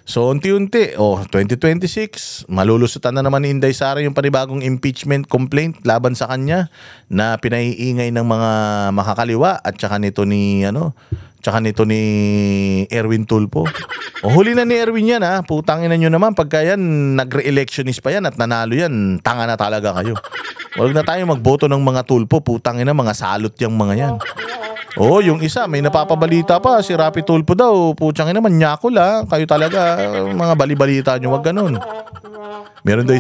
So unti-unti, 2026, malulusutan na naman ni Inday Sara yung panibagong impeachment complaint laban sa kanya na pinaiingay ng mga makakaliwa at saka nito ni Erwin Tulfo. Huli na ni Erwin yan ha. Putangin na nyo naman pagka yan nagre-electionist pa yan at nanalo yan, tanga na talaga kayo. Huwag na tayo magboto ng mga Tulfo, putangin na mga salot yung mga yan. Yung isa, may napapabalita pa, si Rapi Tulfo daw, putsangin naman, nyakol ha. Kayo talaga, mga balibalita nyo, wag ganun. Meron daw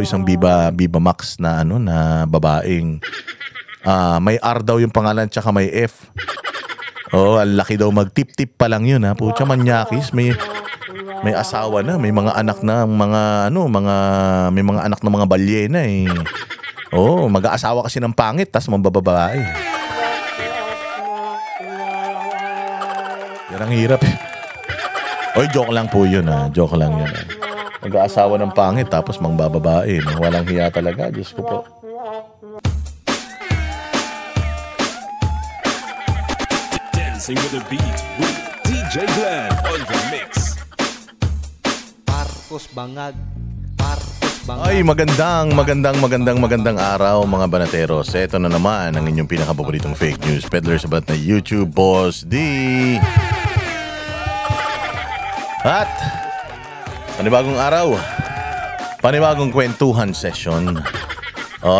isang Viva Max na na babaeng may R daw yung pangalan tsaka may F. Ang laki daw, magtip-tip pa lang yun ha. Putya manyakis, may asawa na, may mga anak na, may mga anak na mga balyena eh. Mag-aasawa kasi ng pangit, tas mambababae. Yan ang hirap eh. Joke lang po yun ha. Joke lang yun ha. Mag-aasawa ng pangit tapos mangbababae. Walang hiya talaga. Diyos ko po. Dancing with the beat with DJ Glenn on the mix. Marcos Bangag. Ay, magandang araw mga banateros. Ito na naman ang inyong pinakapaboritong fake news peddler sa balat na YouTube, Boss D. At panibagong araw, panibagong kwentuhan session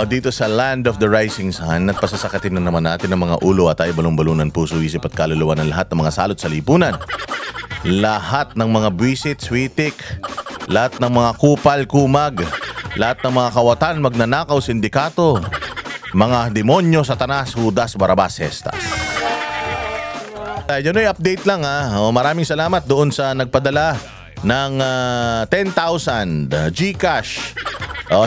dito sa Land of the Rising Sun. At pasasakatin na naman natin ang mga ulo at ay balong-balunan, puso, isip at kaluluwa ng lahat ng mga salot sa lipunan. Lahat ng mga buwisit, switik, lahat ng mga kupal-kumag, lahat ng mga kawatan, magnanakaw, sindikato, mga demonyo, satanas, Judas, Barabas, Hestas. Yun ay update lang ha. Maraming salamat doon sa nagpadala ng 10,000 GCash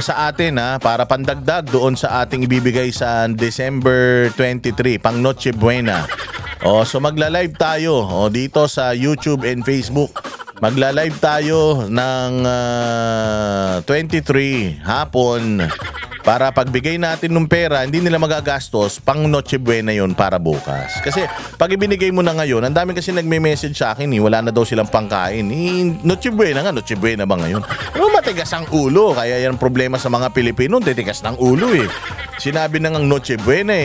sa atin ha, para pandagdag doon sa ating ibibigay sa December 23 pang Noche Buena. So magla-live tayo dito sa YouTube and Facebook. Magla-live tayo ng 23 hapon para pagbigay natin ng pera, hindi nila magagastos, pang Noche Buena yun para bukas. Kasi pag ibinigay mo na ngayon, ang dami kasi nagme-message sa akin, wala na daw silang pangkain. Noche Buena ba ngayon? Pero matigas ang ulo, kaya yan problema sa mga Pilipino, titigas ng ulo eh. Sinabi na ng Noche Buena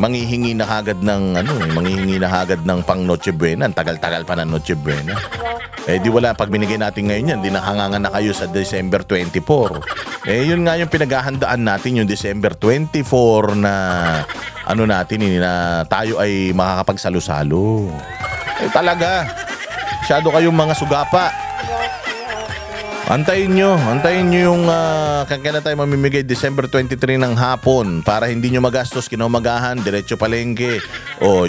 manghihingi na kagad ng pang Noche Buena. Ang tagal-tagal pa ng Noche Buena. Di wala, pag binigay natin ngayon yan, di nahangangan na kayo sa December 24. Yun nga yung pinaghahandaan natin, yung December 24 na na tayo ay makakapagsalo-salo. Talaga, masyado kayong mga sugapa. Antayin nyo yung kailan tayo mamimigay December 23 ng hapon para hindi nyo magastos kinaumagahan, diretso palengke.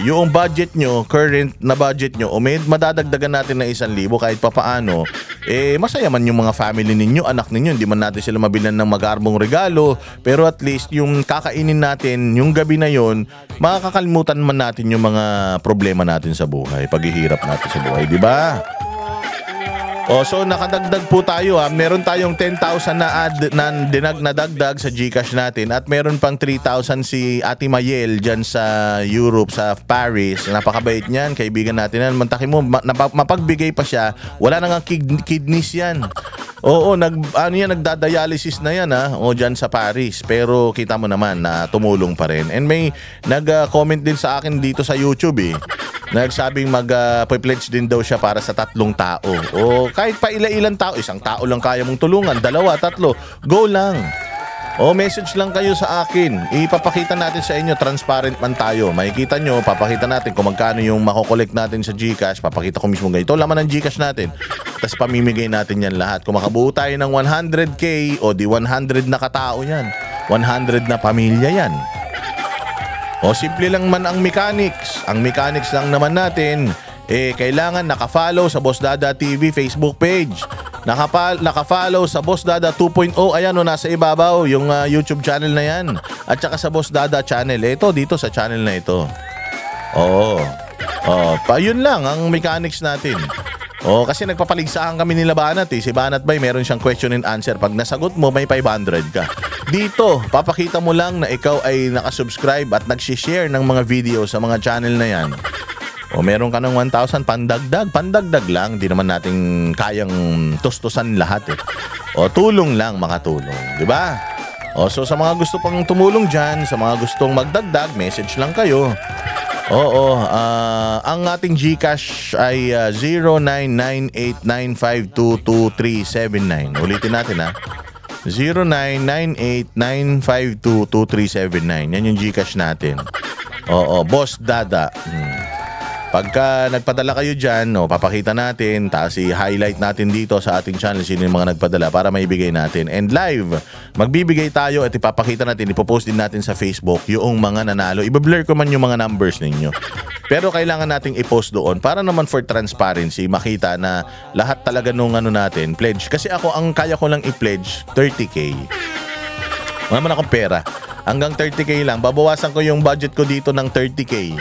Yung budget nyo, current na budget nyo, may madadagdagan natin na 1,000 kahit papaano. Masaya man yung mga family ninyo, anak ninyo, hindi man natin sila mabilan ng magarbong regalo, pero at least yung kakainin natin, yung gabi na yon, makakalimutan man natin yung mga problema natin sa buhay, paghihirap natin sa buhay, di ba? So nakadagdag po tayo ha. Meron tayong 10,000 na dagdag sa GCash natin at meron pang 3,000 si Ate Mayel dyan sa Europe, sa Paris. Napakabait niyan, kaibigan natin yan. Mantakin mo, mapagbigay pa siya. Wala na nga kidneys yan. Nagdadialysis na yan ha, dyan sa Paris. Pero kita mo naman na tumulong pa rin. And may nag-comment din sa akin dito sa YouTube nagsabing mag-pledge din daw siya para sa 3 tao. Kahit pa ilan tao, 1 tao lang kaya mong tulungan, 2, 3, go lang. Message lang kayo sa akin. Ipapakita natin sa inyo, transparent man tayo. Makikita nyo, papakita natin kung magkano yung makokolekt natin sa GCash. Papakita ko mismo ganito, laman ng GCash natin. Tapos pamimigay natin yan lahat. Kung makabuo tayo ng 100K, di 100 na katao yan. 100 na pamilya yan. Simple lang man ang mechanics. Ang mechanics lang naman natin, kailangan nakafollow sa Boss Dada TV Facebook page. Nakafollow sa Boss Dada 2.0. Ayan nasa ibabaw yung YouTube channel na yan. At saka sa Boss Dada channel. Ito, dito sa channel na ito. Yun lang ang mechanics natin. Kasi nagpapaligsahan kami nila Banat Si Banat Bay meron siyang question and answer. Pag nasagot mo, may 500 ka. Dito, papakita mo lang na ikaw ay nakasubscribe at nagsishare ng mga video sa mga channel na yan. O meron ka ng 1,000, pandagdag lang. Di naman natin kayang tustusan lahat eh. O tulong lang, makatulong. Di ba? O so sa mga gusto pang tumulong dyan, sa mga gustong magdagdag, message lang kayo. Oo, ang ating GCash ay 0998952239. Ulitin natin ha. 0998952239. Yan yung GCash natin. Oo, Boss Dada. Pagka nagpadala kayo dyan, papakita natin, tapos i-highlight natin dito sa ating channel sino yung mga nagpadala para maibigay natin. And live, magbibigay tayo at ipapakita natin, ipopost din natin sa Facebook yung mga nanalo. Iba-blur ko man yung mga numbers ninyo. Pero kailangan nating i-post doon para naman for transparency, makita na lahat talaga nung natin, pledge. Kasi ako, ang kaya ko lang i-pledge, 30K. Wala man akong pera. Hanggang 30K lang. Babawasan ko yung budget ko dito ng 30K.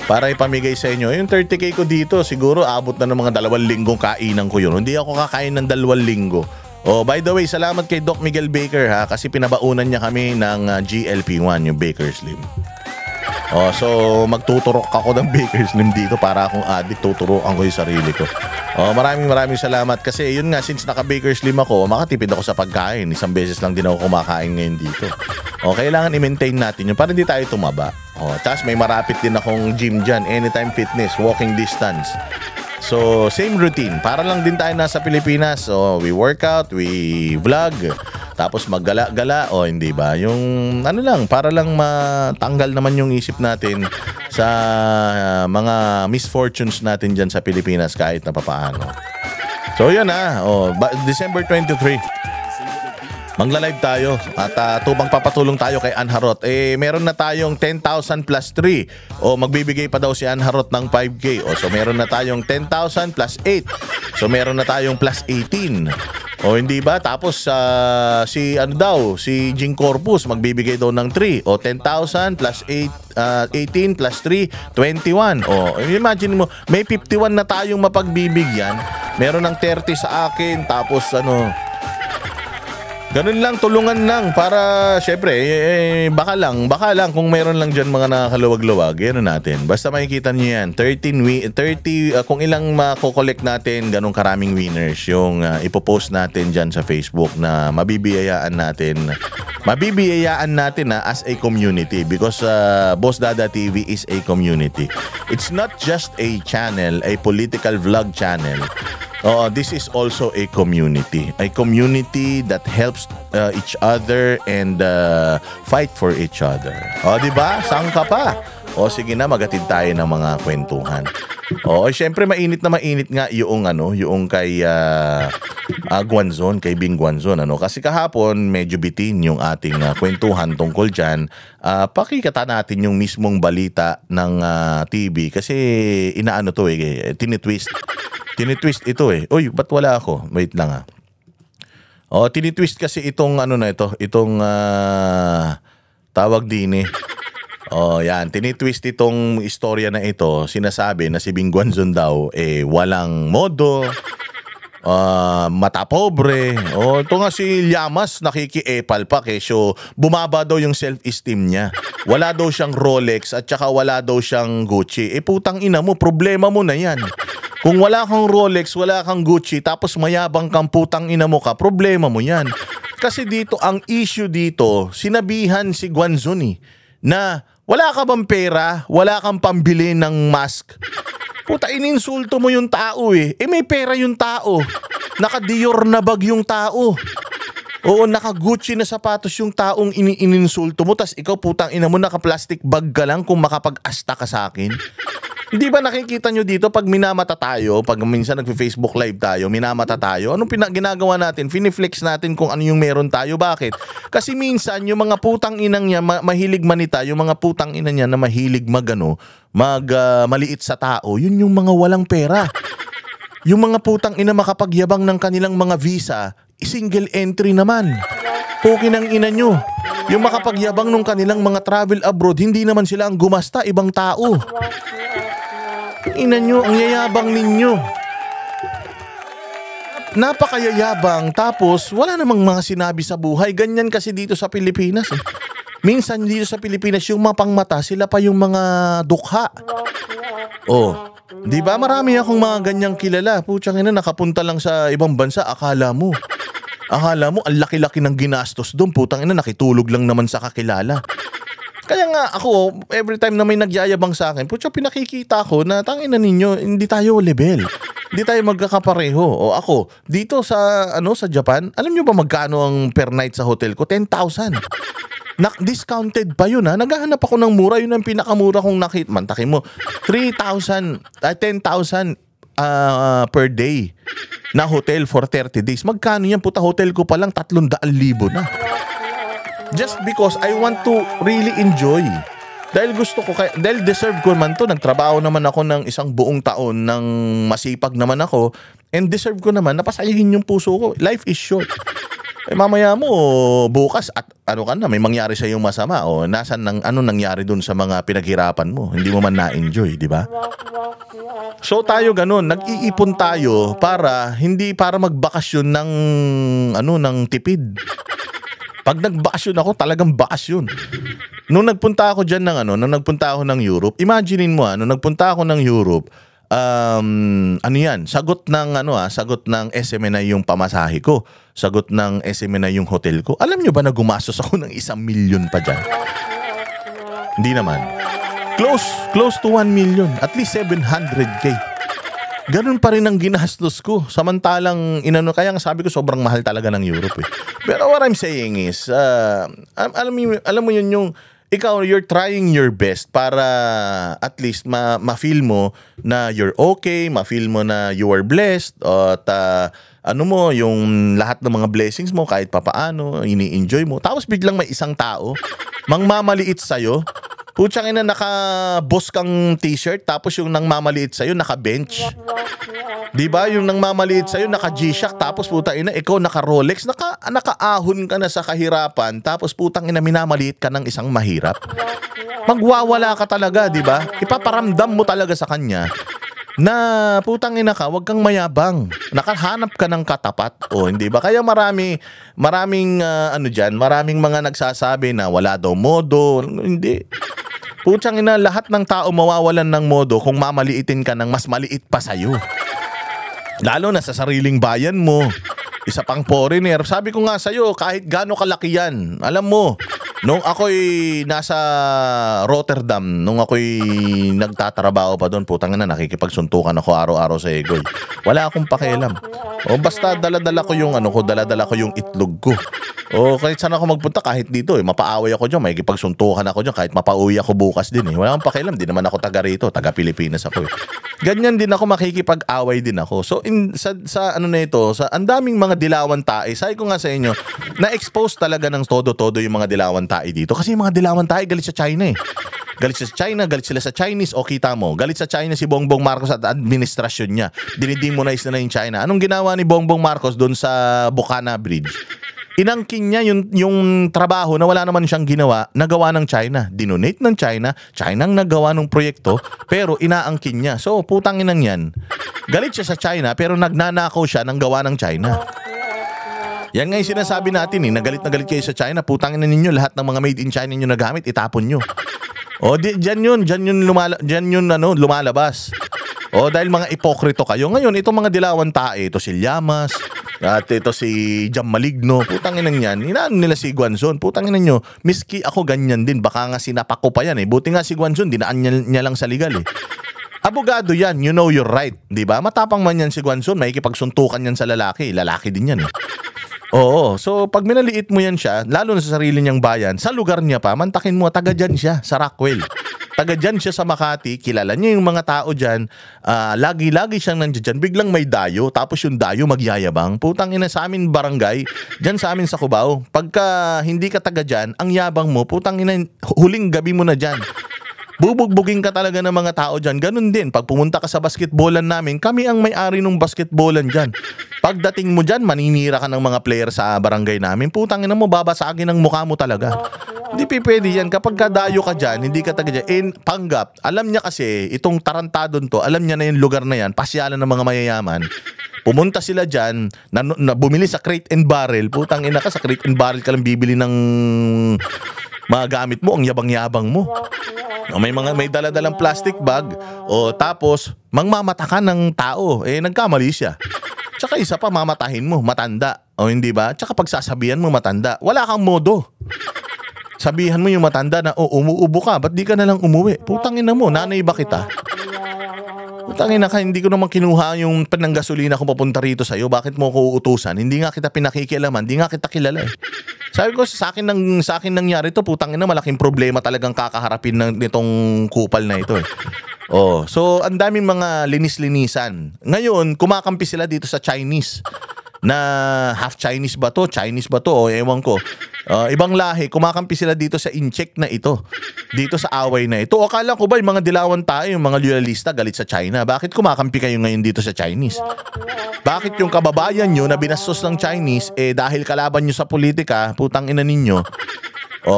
Para ipamigay sa inyo. Yung 30K ko dito, siguro abot na ng mga 2 linggong kainan ko yun. Hindi ako kakain ng 2 linggo. Oh, by the way, salamat kay Doc Miguel Baker ha, kasi pinabaunan niya kami ng GLP-1, yung Baker Slim. Oh, so magtuturok ako ng Baker Slim dito para akong addict, tuturokan ko yung sarili ko. Oh, maraming salamat kasi yun nga, since naka Baker Slim ako, makatipid ako sa pagkain. Isang beses lang din ako kumakain ngayon dito. Oh, kailangan i-maintain natin yun para hindi tayo tumaba. Oh, tapos may marapit din akong gym dyan, Anytime Fitness, walking distance. So, same routine. Para lang din tayo nasa Pilipinas. So, we work out, we vlog, tapos maggala-gala. O, hindi ba? Yung ano lang, para lang matanggal naman yung isip natin sa mga misfortunes natin dyan sa Pilipinas kahit na papaano. So, yun ha. O, December 23. Magla-live tayo at tubang papatulong tayo kay Anharot. Meron na tayong 10,000 plus 3. O magbibigay pa daw si Anharot ng 5K. O so meron na tayong 10,000 plus 8. So meron na tayong plus 18. O hindi ba? Tapos si Jing Corpus magbibigay daw ng 3. O 10,000 plus 8, 18 plus 3, 21. O imagine mo, may 51 na tayong mapagbibigyan. Meron ng 30 sa akin. Tapos ganun lang, tulungan lang para syempre baka lang kung mayroon lang diyan mga nakakaluwag-luwag, yan natin. Basta makikita niyo yan, 30 kung ilang mako-collect natin, ganun karaming winners yung ipopost natin diyan sa Facebook na mabibiyayaan natin as a community because Boss Dada TV is a community. It's not just a channel, a political vlog channel. This is also a community that helps each other and fight for each other. Di ba? Saan ka pa? Sige na, magatid tayo ng mga kwentuhan. Syempre mainit nga yung kay Guanzon, kay Bing Guanzon, kasi kahapon medyo bitin yung ating kwentuhan tungkol diyan. Pakikita natin yung mismong balita ng TV kasi tinitwist ito Uy, ba't wala ako? Wait lang tinitwist kasi itong tawag din yan, tinitwist itong istorya na ito. Sinasabi na si Bing Guanzon daw walang modo, mata pobre. Ito nga si Llamas nakikiepal pa kesyo bumaba daw yung self-esteem niya. Wala daw siyang Rolex at saka wala daw siyang Gucci. Putang ina mo, problema mo na yan. Kung wala kang Rolex, wala kang Gucci, tapos mayabang kang putang ina mo ka, problema mo yan. Kasi dito, ang issue dito, sinabihan si Guanzon na wala ka bang pera, wala kang pambili ng mask. Puta, ininsulto mo yung tao may pera yung tao. Naka-Dior na bag yung tao. Oo, naka-Gucci na sapatos yung taong ininsulto mo, tas ikaw putang ina mo, naka-plastic bag ka lang kung makapag-asta ka sa akin. Hindi ba nakikita nyo dito pag minamata tayo, pag minsan nagfe-Facebook live tayo, minamata tayo, anong ginagawa natin? Finiflex natin kung ano yung meron tayo. Bakit? Kasi minsan yung mga putang inang niya, mahilig manita, yung mga putang ina niya na mahilig maliit sa tao, yun yung mga walang pera. Yung mga putang ina makapagyabang ng kanilang mga visa, single entry naman. Pukin ang ina nyo. Yung makapagyabang ng kanilang mga travel abroad, hindi naman sila ang gumasta, ibang tao. Ina nyo, ang yayabang ninyo. Napakayayabang, tapos wala namang mga sinabi sa buhay. Ganyan kasi dito sa Pilipinas Minsan dito sa Pilipinas, yung mga pangmata, sila pa yung mga dukha. Oh, di ba marami akong mga ganyang kilala. Putsang ina, nakapunta lang sa ibang bansa, akala mo ang laki-laki ng ginastos doon. Putang ina, nakitulog lang naman sa kakilala. Kaya nga ako, every time na may nagyayabang sa akin, putya, pinakikita ko na tangina ninyo, hindi tayo level. Hindi tayo magkakapareho. O ako, dito sa Japan, alam nyo ba magkano ang per night sa hotel ko? 10,000. Discounted pa yun ha. Naghahanap ako ng mura. Yun ang pinakamura kong nakita. Mantakin mo, 10,000 per day na hotel for 30 days. Magkano yan? Puta, hotel ko pa lang 300,000 na. Just because I want to really enjoy. Dahil gusto ko, dahil deserve ko man to. Nagtrabaho naman ako ng isang buong taon, ng masipag naman ako, and deserve ko naman na pasayahin yung puso ko. Life is short. Mamaya mo, bukas at may mangyari sa iyong masama, o anong nangyari dun sa mga pinaghirapan mo, hindi mo man na-enjoy, di ba? So tayo ganun, nag-iipon tayo hindi para magbakasyon ng tipid. Pag nagbakasyon ako, talagang bakasyon. Nung nagpunta ako ng Europe, imaginein mo nung nagpunta ako ng Europe, sagot ng SMNI yung pamasahe ko. Sagot ng SMNI yung hotel ko. Alam nyo ba na gumastos ako ng 1,000,000 pa dyan? Hindi naman. Close to 1,000,000. At least 700K. Ganun pa rin ang ginastos ko. Samantalang, kaya nga sabi ko sobrang mahal talaga ng Europe eh. Pero what I'm saying is, alam mo yun yung, ikaw, you're trying your best para at least ma-feel mo na you're okay, ma-feel mo na you are blessed, at yung lahat ng mga blessings mo kahit papaano, ini-enjoy mo. Tapos biglang may isang tao, mangmamaliit sa'yo. Putsang ina, naka-boss kang t-shirt, tapos yung nangmamaliit sa'yo, naka-bench. Diba? Yung nangmamaliit sa'yo, naka-G-Shock, tapos putang ina, ikaw naka-Rolex, nakaahon ka na sa kahirapan, tapos putang ina, minamaliit ka ng isang mahirap. Magwawala ka talaga, diba? Ipaparamdam mo talaga sa kanya na putang ina ka, wag kang mayabang. Nakahanap ka ng katapat. O hindi ba? Kaya maraming mga nagsasabi na wala daw modo. Hindi. Putang ina, lahat ng tao mawawalan ng modo kung mamaliitin ka ng mas maliit pa sa'yo. Lalo na sa sariling bayan mo. Isa pang foreigner. Sabi ko nga sa'yo, kahit gaano kalaki yan, alam mo, nung ako'y nasa Rotterdam, nung ako'y nagtatrabaho pa doon, putang ina, nakikipagsuntukan ako araw-araw sa Egoy. Wala akong pakialam. O basta dala-dala ko yung dala-dala ko yung itlog ko. O kahit saan ako magpunta, kahit dito mapaaway ako dyan, makikipagsuntukan ako dyan, kahit mapauwi ako bukas din Wala akong pakialam, di naman ako taga rito, taga Pilipinas ako Ganyan din ako, makikipag-away din ako. So sa ang daming mga dilawan tae. Sabi ko nga sa inyo, na-expose talaga ng todo-todo yung mga dilawan tae dito. Kasi yung mga dilawan tae galit sa China eh. Galit sa China, galit sila sa Chinese, o kita mo, galit sa China si Bongbong Marcos at administrasyon niya. Dinidemonize na yung China. Anong ginawa ni Bongbong Marcos doon sa Bukana Bridge? Inangkin niya yung trabaho na wala naman siyang ginawa, nagawa ng China. Dinonate ng China, China ang nagawa ng proyekto, pero inaangkin niya. So, putang inang yan. Galit siya sa China, pero nagnanakaw siya ng gawa ng China. Yan nga yung sinasabi natin na galit na galit kayo sa China, putang ina ninyo, lahat ng mga made in China nyo nagamit, itapon nyo. O, dyan yun lumalabas. O, dahil mga ipokrito kayo. Ngayon, itong mga dilawan tae, ito si Llamas, at ito si Jam Maligno, putang inang yan, inaano nila si Guanzon, putang inang nyo, miski ako ganyan din, baka nga sinapak ko pa yan buti nga si Guanzon, dinaan niya lang sa legal Abogado yan, you know you're right, di ba? Matapang man yan si Guanzon, makikipagsuntukan yan sa lalaki din yan Oo, so pag minaliit mo yan siya, lalo na sa sarili niyang bayan, sa lugar niya pa, mantakin mo, taga dyan siya, sa Rockwell. Taga dyan siya sa Makati, kilala niya yung mga tao dyan, lagi-lagi siyang nandiyan, biglang may dayo, tapos yung dayo magyayabang. Putang ina, sa amin barangay, dyan sa amin sa Cubao, pagka hindi ka taga dyan, ang yabang mo, putang ina, huling gabi mo na dyan. Bubugbugin ka talaga ng mga tao dyan. Ganun din, pag pumunta ka sa basketballan namin, kami ang may-ari ng basketballan dyan. Pagdating mo dyan, maninira ka ng mga player sa barangay namin, putang ina mo, babasagin ang mukha mo talaga. Hindi pwede yan. Kapag kadayo ka dyan, hindi ka taga dyan, panggap. Alam niya kasi, itong tarantadon to, alam niya na yung lugar na yan, pasyalan ng mga mayayaman. Pumunta sila dyan, bumili sa Crate and Barrel. Putang ina ka, sa Crate and Barrel ka lang bibili ng Magamit mo, ang yabang-yabang mo. O, may dala-dalang plastic bag. O tapos, mangmamata ka ng tao. Nagkamali siya. Tsaka isa pa, mamatahin mo, matanda. O hindi ba? Tsaka pagsasabihan mo, matanda. Wala kang modo. Sabihan mo yung matanda na, umuubo ka, ba't di ka nalang umuwi? Putangin na mo, nanay ba kita? Putangin na ka, hindi ko naman kinuha yung pananggasolina kung papunta rito sa'yo. Bakit mo ko uutusan? Hindi nga kita pinakikialaman, hindi nga kita kilala eh. Sabi ko, sa akin nangyari to, putangin na, malaking problema talagang kakaharapin nitong kupal na ito eh. So ang daming mga linis-linisan. Ngayon, kumakampi sila dito sa Chinese. Na half Chinese ba to? Chinese ba to? O ewan ko. Ibang lahi, kumakampi sila dito sa incheck na ito. Dito sa away na ito. Akala ko ba yung mga dilawan tayo, yung mga loyalista galit sa China? Bakit kumakampi kayo ngayon dito sa Chinese? Bakit yung kababayan nyo na binastos ng Chinese, dahil kalaban nyo sa politika, putang ina ninyo,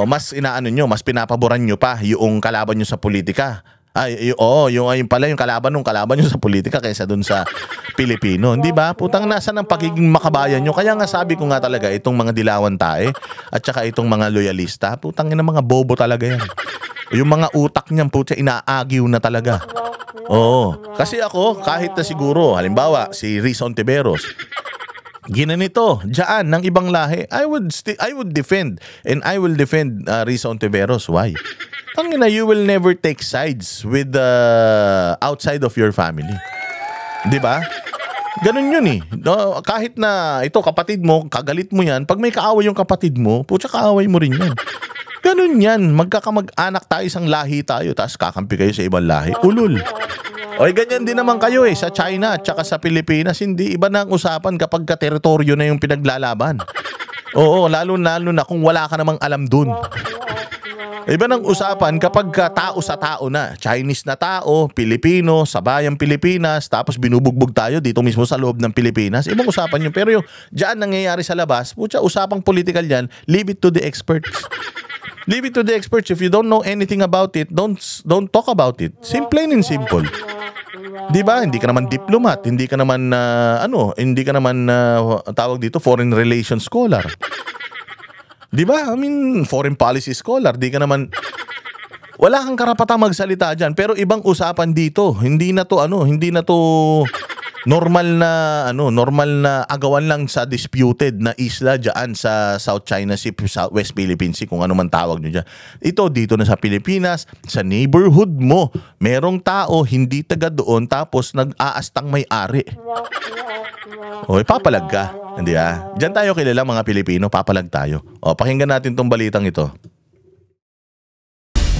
mas inaano nyo, mas pinapaboran nyo pa yung kalaban nyo sa politika. Yung kalaban nyo sa politika kaysa dun sa Pilipino. Hindi ba? Putang nasa ng pagiging makabayan nyo. Kaya nga sabi ko nga talaga, itong mga dilawan tae at saka itong mga loyalista, putang ina mga bobo talaga yan. Yung mga utak niyan, putya, inaagiw na talaga. Kasi ako, kahit na siguro, halimbawa, si Riz Ontiveros, ginanito, dyan, ng ibang lahi, I would defend, and I will defend Riz Ontiveros. Why? Tangina, you will never take sides with the outside of your family. Di ba? Ganun yun eh. No, kahit na ito, kapatid mo, kagalit mo yan, pag may kaaway yung kapatid mo, putya kaaway mo rin yan. Ganun yan. Magkakamag-anak tayo, isang lahi tayo, tapos kakampi kayo sa ibang lahi. Ulul. Ganyan din naman kayo sa China at saka sa Pilipinas. Hindi, iba na ang usapan kapag ka-teritoryo na yung pinaglalaban. Lalo na kung wala ka namang alam dun. Iba ng usapan kapag tao sa tao na. Chinese na tao, Pilipino, sa bayang Pilipinas, tapos binubugbog tayo dito mismo sa loob ng Pilipinas. Ibang usapan yun. Pero yung dyan nangyayari sa labas, putya, usapang political yan, leave it to the experts. Leave it to the experts. If you don't know anything about it, don't talk about it. Plain and simple. Di ba? Hindi ka naman diplomat, hindi ka naman tawag dito foreign relations scholar. Di ba? I mean, foreign policy scholar, di ka naman, wala kang karapatang magsalita dyan. Pero ibang usapan dito. Hindi na to normal na agawan lang sa disputed na isla dyan sa South China Sea, South West Philippine Sea, kung ano man tawag nyo dyan. Ito, dito na sa Pilipinas, sa neighborhood mo, merong tao, hindi taga doon, tapos nag-aastang may-ari. Papalag ka. Hindi Diyan tayo kilala mga Pilipino, papalag tayo. Pakinggan natin tong balitang ito.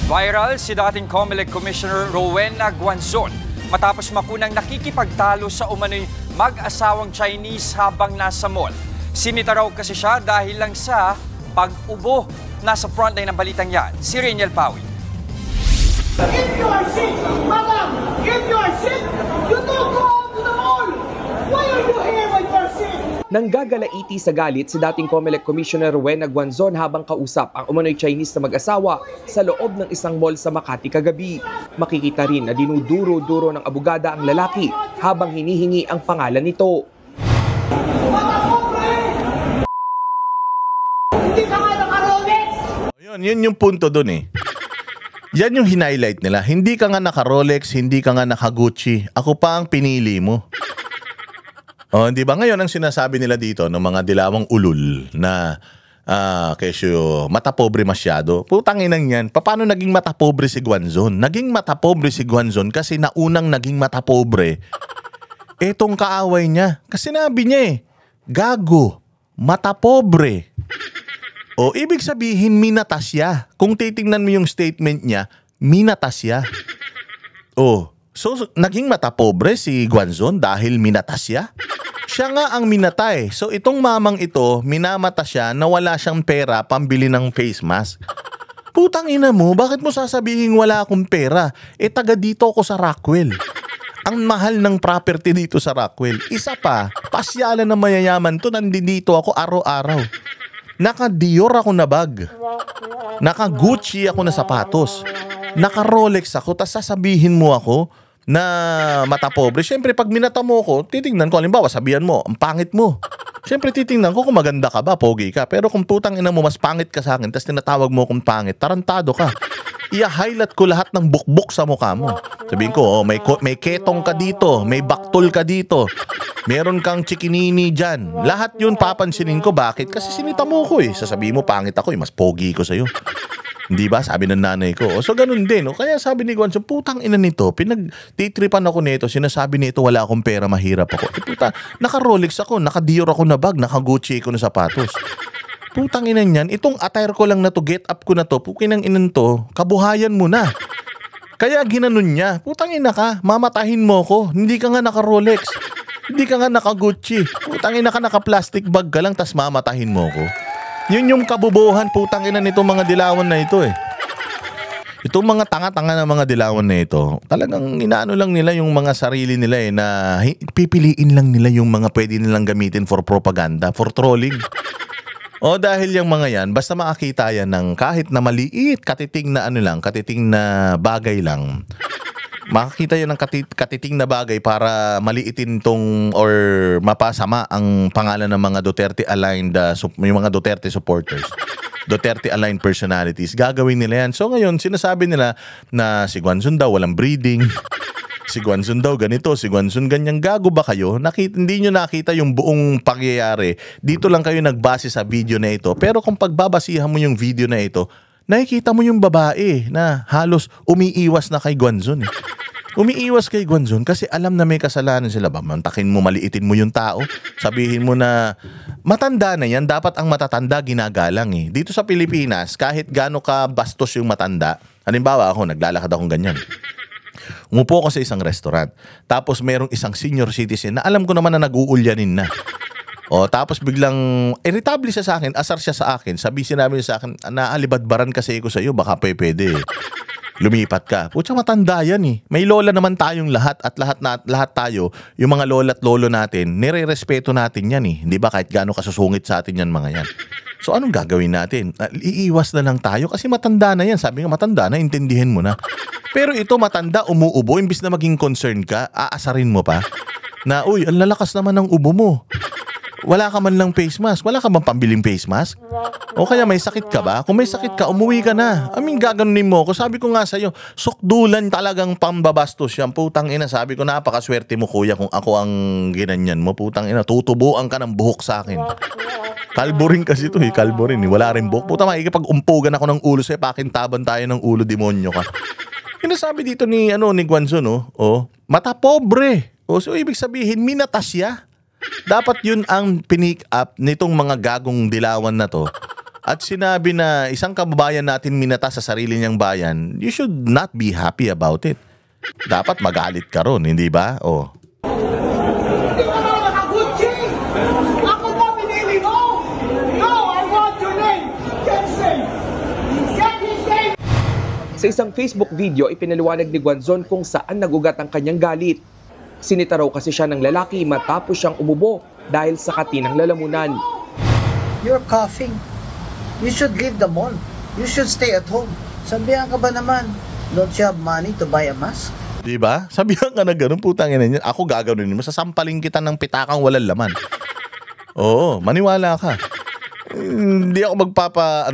Viral si dating COMELEC Commissioner Rowena Guanzon matapos makunang nakikipagtalo sa umano'y mag-asawang Chinese habang nasa mall. Sinita raw kasi siya dahil lang sa pag-ubo. Nasa frontline ng balitang yan, si Reniel Pawi. If you are sick, madam, if you are sick, you don't go out to the mall. Why are you here when you are sick? Nanggagalaiti sa galit si dating COMELEC Commissioner Rowena Guanzon habang kausap ang umano'y Chinese na mag-asawa sa loob ng isang mall sa Makati kagabi. Makikita rin na dinuduro-duro ng abogada ang lalaki habang hinihingi ang pangalan nito. Hindi ka nga naka-Rolex! Yun yung punto dun eh. Yan yung hinighlight nila. Hindi ka nga naka-Rolex, hindi ka nga naka-Gucci. Ako pa ang pinili mo. Di ba ngayon ang sinasabi nila dito ng mga dilawang ulul na kesyo matapobre masyado. Putanginang yan. Paano naging matapobre si Guanzon? Naging matapobre si Guanzon kasi naunang naging matapobre etong kaaway niya. Kasi sinabi niya gago, matapobre. Ibig sabihin minatas siya. Kung titingnan mo yung statement niya, minatas siya. So naging matapobre si Guanzon dahil minatas siya? Siya nga ang minatay. So itong mamang ito, minamata siya na wala siyang pera pambili ng face mask. Putang ina mo, bakit mo sasabihin wala akong pera? Taga dito ako sa Rockwell. Ang mahal ng property dito sa Rockwell. Isa pa, pasyalan na mayayaman to, nandito ako araw-araw. Naka-Dior ako na bag. Naka-Gucci ako na sapatos. Naka-Rolex ako, tas sasabihin mo ako na matapobre. Siyempre, pag minata mo ko, titignan ko, halimbawa, sabihan mo, ang pangit mo. Siyempre titingnan ko kung maganda ka ba, pogi ka. Pero kung putang ina mo, mas pangit ka sa akin, tapos tinatawag mo kung pangit, tarantado ka. I-highlight ko lahat ng bukbok sa mukha mo. Sabihin ko, oh, may ketong ka dito, may baktol ka dito, meron kang chikinini dyan. Lahat yun papansinin ko. Bakit? Kasi sinita mo ko eh. Sasabihin mo, pangit ako eh, mas pogi ko sa'yo. Hindi ba? Sabi ng nanay ko. O, so ganun din. O, kaya sabi ni Guanzon, putang ina nito, pinagtitripan ako nito, sinasabi nito wala akong pera, mahirap ako. Eh, puta, naka-Rolex ako, naka-Dior ako na bag, naka-Gucci ko na sapatos. Putang ina niyan, itong attire ko lang na to, get up ko na to, pukinang inan to, kabuhayan mo na. Kaya ginanon niya, putang ina ka, mamatahin mo ko, hindi ka nga naka-Rolex, hindi ka nga naka-Gucci, putang ina ka, naka-plastic bag ka lang, tas mamatahin mo ko. Yun yung kabubuhan, putang ina nitong mga dilawan na ito eh. Itong mga tanga-tanga na mga dilawan na ito, talagang inaano lang nila yung mga sarili nila eh, na pipiliin lang nila yung mga pwede nilang gamitin for propaganda, for trolling. O dahil yung mga yan, basta makakita yan ng kahit na maliit, katiting na ano lang, katiting na bagay lang. Makakita yan ng katiting na bagay para maliitin tong or mapasama ang pangalan ng mga Duterte-aligned, yung mga Duterte supporters. Duterte-aligned personalities. Gagawin nila yan. So ngayon, sinasabi nila na si Guanzon daw walang breeding. Si Guanzon daw ganito, si Guanzon ganyan. Gago ba kayo? Hindi nyo nakita yung buong pangyayari. Dito lang kayo nagbase sa video na ito. Pero kung pagbabasihan mo yung video na ito, nakikita mo yung babae na halos umiiwas na kay Guanzon eh. Umiiwas kay Guanzon kasi alam na may kasalanan sila. Mantakin mo, maliitin mo yung tao. Sabihin mo na matanda na yan, dapat ang matatanda ginagalang eh. Dito sa Pilipinas, kahit gaano ka bastos yung matanda, halimbawa ako, naglalakad akong ganyan. Umupo ako sa isang restaurant. Tapos merong isang senior citizen na alam ko naman na nag-uulyanin na. O tapos biglang irritable siya sa akin, asar siya sa akin. Sinabi niya sa akin, naalibadbaran kasi ako sa iyo, baka pwede. Lumipat ka. Putya, matanda yan eh. May lola naman tayong lahat at lahat tayo, yung mga lola at lolo natin, nire-respeto natin yan eh. Hindi ba kahit gaano kasusungit sa atin yan mga yan. So anong gagawin natin? Iiwas na lang tayo kasi matanda na yan. Sabi nga matanda na, intindihin mo na. Pero ito matanda, umuubo, imbis na maging concerned ka, aasarin mo pa. Na, uy, ang lalakas naman ng ubo mo. Wala ka man lang face mask. Wala ka bang pambiling face mask? O kaya may sakit ka ba? Kung may sakit ka, umuwi ka na. Gaganunin mo ako. Sabi ko nga sa'yo, sukdulan talagang pambabastos yan. Putang ina, sabi ko, napakaswerte mo kuya kung ako ang ginanyan mo. Putang ina, tutubuan ka ng buhok sa akin. Kalbo rin kasi ito eh, kalbo rin eh. Wala rin buhok. Puta, makikipag-umpugan ako ng ulo sa'yo, pakintaban tayo ng ulo, demonyo ka. Sinasabi dito ni Guanzon, mata pobre. So ibig sabihin, minatas siya. Dapat yun ang pinick up nitong mga gagong dilawan na to. At sinabi na isang kababayan natin minata sa sarili niyang bayan, you should not be happy about it. Dapat magalit ka ron, hindi ba? Oh. Di ba na naka-Gucci? Ako ba pinili mo? No, I want your name. Jensen. Get his name. Sa isang Facebook video, ipinaliwanag ni Guanzon kung saan nagugat ang kanyang galit. Sinita raw kasi siya ng lalaki matapos siyang umubo dahil sa katinang lalamunan. You're coughing. You should leave the mall. You should stay at home. Sabihan ka ba naman, don't you have money to buy a mask? Diba? Sabihan ka na ganun, putang ina niyan. Ako gagawin mo, sasampaling kita ng pitakang walang laman. Oo, maniwala ka. Hindi ako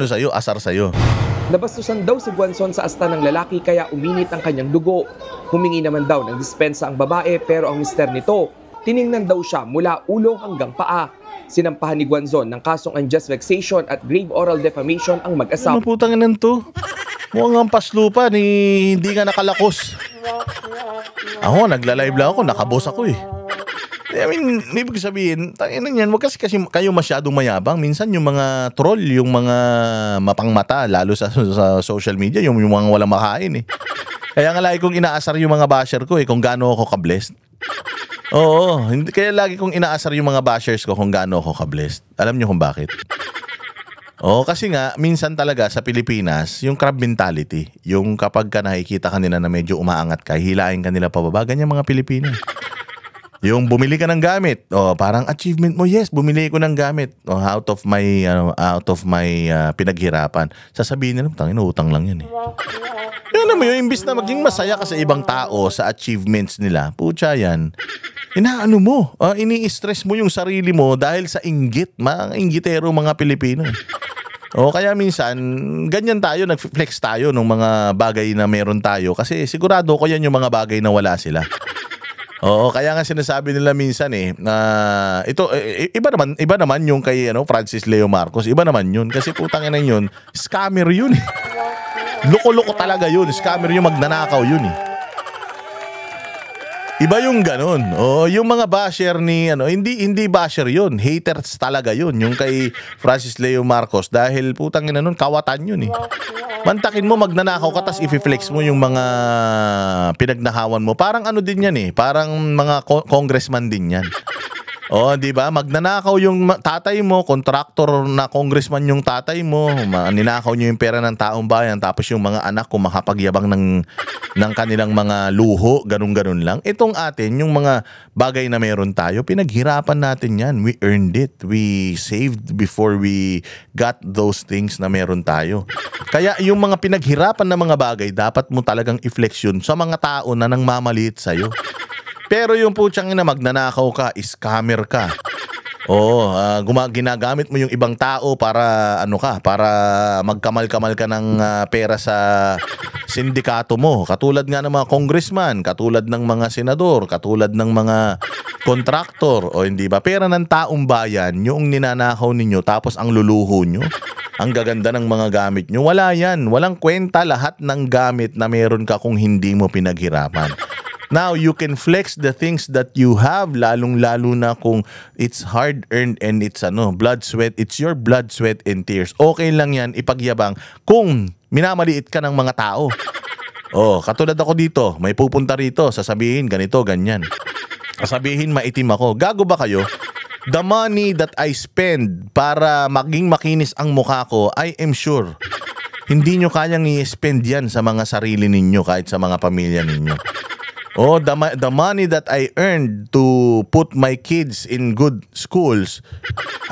sa'yo, asar sa'yo. Nabastusan daw si Guanzon sa asta ng lalaki kaya uminit ang kanyang dugo. Humingi naman daw ng dispensa ang babae pero ang mister nito, tiningnan daw siya mula ulo hanggang paa. Sinampahan ni Guanzon ng kasong unjust vexation at grave oral defamation ang mag-asawa. Ano putang ina to? Mukhang ang paslupa ni hindi nga nakalakos. Ako, nagla-live lang ako, nakabos ako eh. Ibig sabihin, tanginan yan, wag kasi kayo masyadong mayabang. Minsan yung mga troll, yung mga mapangmata, lalo sa social media, yung mga walang makain eh. Kaya nga lagi kong inaasar yung mga basher ko eh, kung gaano ako ka-blessed. Oo, kaya lagi kong inaasar yung mga bashers ko kung gaano ako ka-blessed. Alam niyo kung bakit? Oo, kasi nga, minsan talaga sa Pilipinas, yung crab mentality, yung kapag ka nakikita kanila na medyo umaangat ka, hilain kanila pababa, ganyan mga Pilipino. Yung bumili ka ng gamit, parang achievement mo, yes, bumili ko ng gamit. Out of my pinaghirapan. Sasabihin nila, utang lang yan eh. Yun naman yun, imbis na maging masaya ka sa ibang tao sa achievements nila, pucha yan, inaano mo, ini-stress mo yung sarili mo dahil sa inggit, mga inggitero mga Pilipino. Kaya minsan, ganyan tayo, nag-flex tayo ng mga bagay na meron tayo kasi sigurado ko yan yung mga bagay na wala sila. Kaya nga sinasabi nila minsan iba naman yung kay Francis Leo Marcos, iba naman yun kasi putang ina yun, scammer yun eh. Loko-loko talaga yun, scammer yun, magnanakaw yun eh. Iba yung ganun. Yung mga basher ni hindi basher yun, haters talaga yun. Yung kay Francis Leo Marcos dahil putang ina nun, kawatan yun eh. Mantakin mo, magnanakaw ka, tas i-flex mo yung mga pinagnakawan mo. Parang din yan eh, parang mga congressman din yan. Di ba? Magnanakaw yung tatay mo, contractor na congressman yung tatay mo, ninakaw nyo yung pera ng taong bayan, tapos yung mga anak ko makapagyabang ng kanilang mga luho, ganun-ganun lang. Itong atin, yung mga bagay na meron tayo, pinaghirapan natin yan. We earned it. We saved before we got those things na meron tayo. Kaya yung mga pinaghirapan na mga bagay, dapat mo talagang i-flex yun sa mga tao na nang mamaliit sa'yo. Pero yung putyang ina, magnanakaw ka, scammer ka. Ginagamit mo yung ibang tao para para magkamal-kamal ka ng pera sa sindikato mo. Katulad nga ng mga congressman, katulad ng mga senador, katulad ng mga kontraktor, hindi ba? Pera ng taong bayan, yung ninanakaw ninyo tapos ang luluho nyo. Ang gaganda ng mga gamit nyo. Wala yan. Walang kwenta lahat ng gamit na meron ka kung hindi mo pinaghirapan. Now, you can flex the things that you have, lalong-lalo na kung it's hard-earned and it's blood, sweat. It's your blood, sweat, and tears. Okay lang yan, ipagyabang kung minamaliit ka ng mga tao. Katulad ako dito, may pupunta rito, sasabihin ganito, ganyan. Sasabihin maitim ako. Gago ba kayo? The money that I spend para maging makinis ang mukha ko, I am sure, hindi nyo kayang i-spend yan sa mga sarili ninyo kahit sa mga pamilya ninyo. The money that I earned to put my kids in good schools,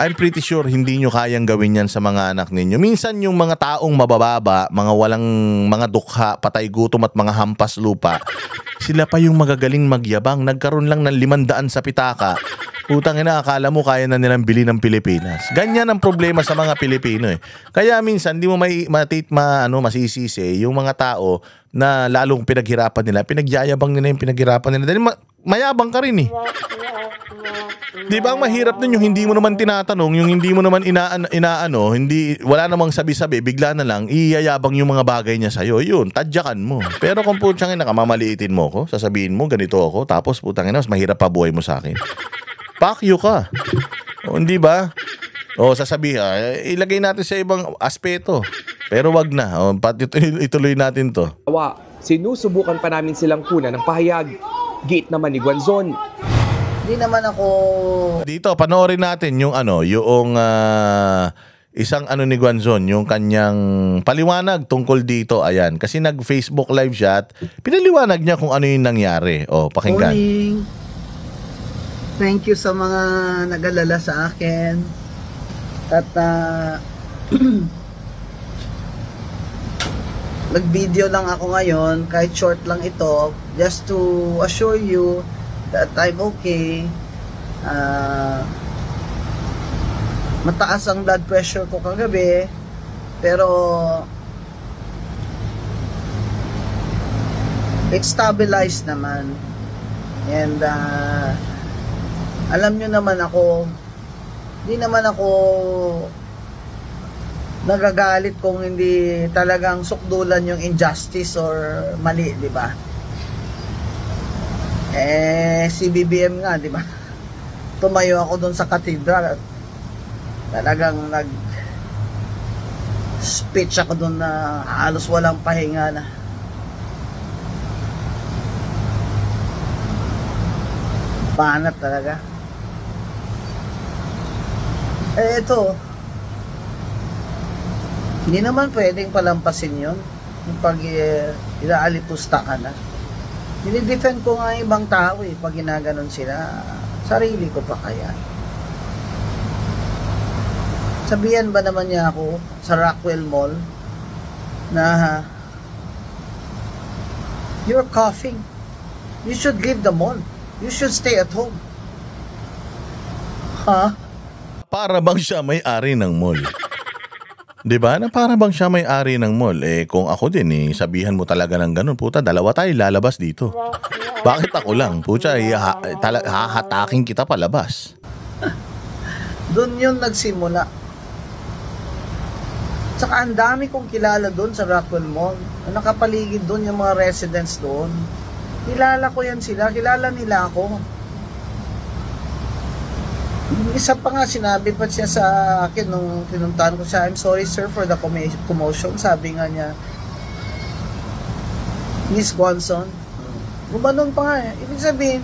I'm pretty sure hindi nyo kayang gawin yan sa mga anak ninyo. Minsan yung mga taong mabababa, mga walang mga dukha, patay gutom at mga hampas lupa, sila pa yung magagaling magyabang. Nagkaroon lang ng 500 sa pitaka. Utang ina, akala mo kaya na nilang bili ng Pilipinas. Ganyan ang problema sa mga Pilipino eh. Kaya minsan di mo masisisi yung mga tao na lalong pinaghirapan nila, pinagyayabang nila yung pinaghirapan nila. Dahil mayabang ka rin eh. Di ba ang mahirap nun yung hindi mo naman tinatanong, yung hindi mo naman wala namang sabi-sabi, bigla na lang iyayabang yung mga bagay niya sa'yo. Yun, tadyakan mo. Pero kung putyang ina, kamamaliitin mo ko, sasabihin mo ganito ako, tapos putang ina, mas mahirap pa buhay mo sa akin. Pakyo ka. Hindi ba? Sasabihin, ilagay natin sa ibang aspeto. Pero wag na. Ituloy natin to. Sinusubukan pa namin silang kunan ng pahayag. Gate naman ni Guanzon. Hindi naman ako... Dito, panoorin natin yung isang ni Guanzon, yung kanyang paliwanag tungkol dito. Ayan, kasi nag-Facebook live siya at pinaliwanag niya kung ano yung nangyari. Pakinggan. Morning. Thank you sa mga nag-alala sa akin. At nag-video lang ako ngayon, kahit short lang ito, just to assure you that I'm okay. Mataas ang blood pressure ko kagabi, pero it's stabilized naman. And alam nyo naman ako, hindi naman ako nagagalit kung hindi talagang sukdulan yung injustice or mali, di ba? Si BBM nga, di ba? Tumayo ako doon sa cathedral at talagang speech ako doon na halos walang pahinga na. Banat talaga. Ito, hindi naman pwedeng palampasin yun pag inaalipusta ka na. Dinidefend ko nga yung ibang tao eh, pag ginaganon sila. Sarili ko pa kaya. Sabihan ba naman niya ako sa Rockwell Mall na you're coughing. You should leave the mall. You should stay at home. Ha? Para bang siya may-ari ng mall? 'Di ba? Na para bang siya may-ari ng mall? Eh kung ako din sabihan mo talaga ng ganun, puta, dalawa tayo lalabas dito. Bakit ako lang? Puta, hahatakin kita palabas. Doon yun nagsimula. Tsaka ang dami kong kilala doon sa Rockwell Mall. Nakapaligid doon yung mga residents doon. Kilala ko yan sila. Kilala nila ako. Isa pa nga, sinabi pa siya sa akin nung pinuntahan ko siya, I'm sorry sir for the commotion. Sabi nga niya, Miss Guanzon. Gumanon pa nga eh. Ibig sabihin,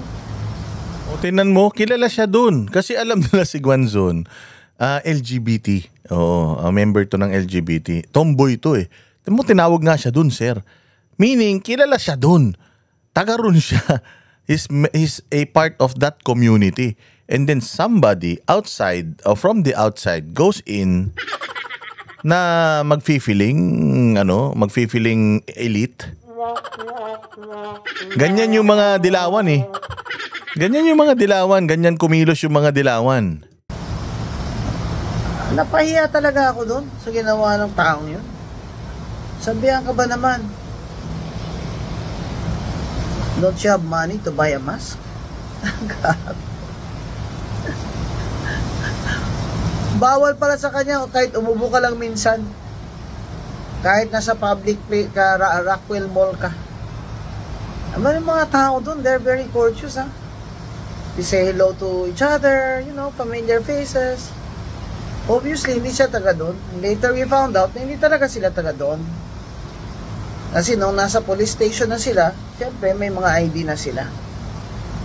O tingnan mo, kilala siya doon. Kasi alam nila si Guanzon, LGBT. Oo, member to ng LGBT. Tomboy to eh. Tingnan mo, tinawag nga siya doon, sir. Meaning, kilala siya doon. Taga ron siya. He's a part of that community. And then somebody outside, or from the outside, goes in na magfi-feeling elite. Ganyan yung mga dilawan eh. Ganyan yung mga dilawan. Ganyan kumilos yung mga dilawan. napahiya talaga ako doon sa ginawa ng taong yun. Sabihan ka ba naman, don't you have money to buy a mask? God. Bawal pala sa kanya kahit umubo ka lang minsan. Kahit nasa public place ka, Rockwell Mall ka. Ama yung mga tao doon, they're very courteous, ha? They say hello to each other, you know, familiar faces. Obviously, hindi siya taga doon. Later we found out na hindi talaga sila taga doon. Kasi nung nasa police station na sila, syempre may mga ID na sila.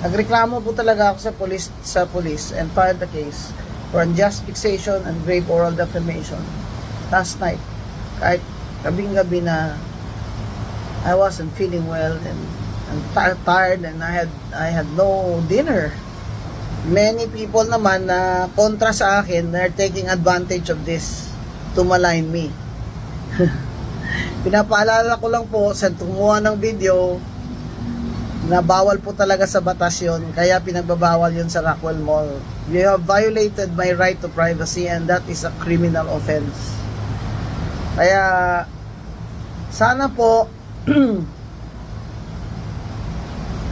Nagreklamo po talaga ako sa police and filed the case for unjust fixation and grave oral defamation last night. Kahit gabing-gabi na I wasn't feeling well and tired and I had no dinner. Many people naman na kontra sa akin, they're taking advantage of this to malign me. Pinapaalala ko lang po sa tumuha ng video na bawal po talaga sa batas yun, kaya pinagbabawal yun sa Rockwell Mall. You have violated my right to privacy and that is a criminal offense. Kaya sana po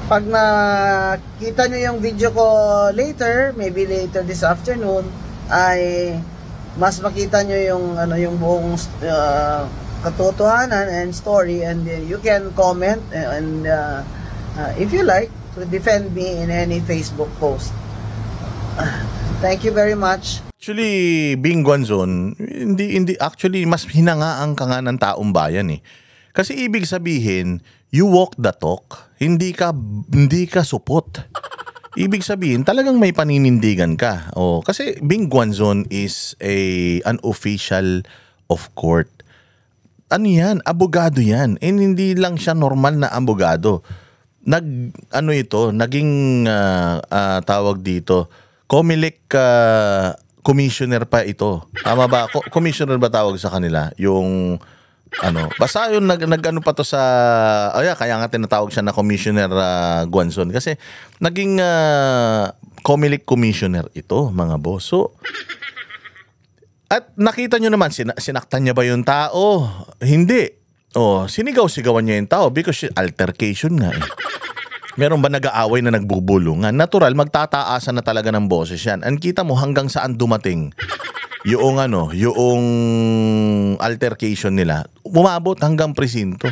pag nakita nyo yung video ko later, maybe later this afternoon, ay mas makita nyo yung buong katotohanan and story, and you can comment and if you like to defend me in any Facebook post. Thank you very much. Actually, Bing Guanzon, hindi actually mas hinangaan ka nga ng taong bayan eh. Kasi ibig sabihin, you walk the talk, hindi ka supot. Ibig sabihin, talagang may paninindigan ka. Oh, kasi Bing Guanzon is an official of court. Ano yan? Abogado yan. And hindi lang siya normal na abogado. Naging tawag dito, Comelec commissioner pa ito. Tama ba? Commissioner ba tawag sa kanila? Yung basta yun nag-ano pa to sa kaya nga tinatawag siya na Commissioner Guanzon kasi naging Comelec commissioner ito, mga boss. So, at nakita nyo naman, sinaktan niya ba yung tao? Hindi. Sinigaw-sigawan niya yung tao because altercation nga eh. Meron ba nag-aaway na nagbubulungan? Natural, magtataasan na talaga ng boses yan. And kita mo hanggang saan dumating yung altercation nila. Umabot hanggang presinto.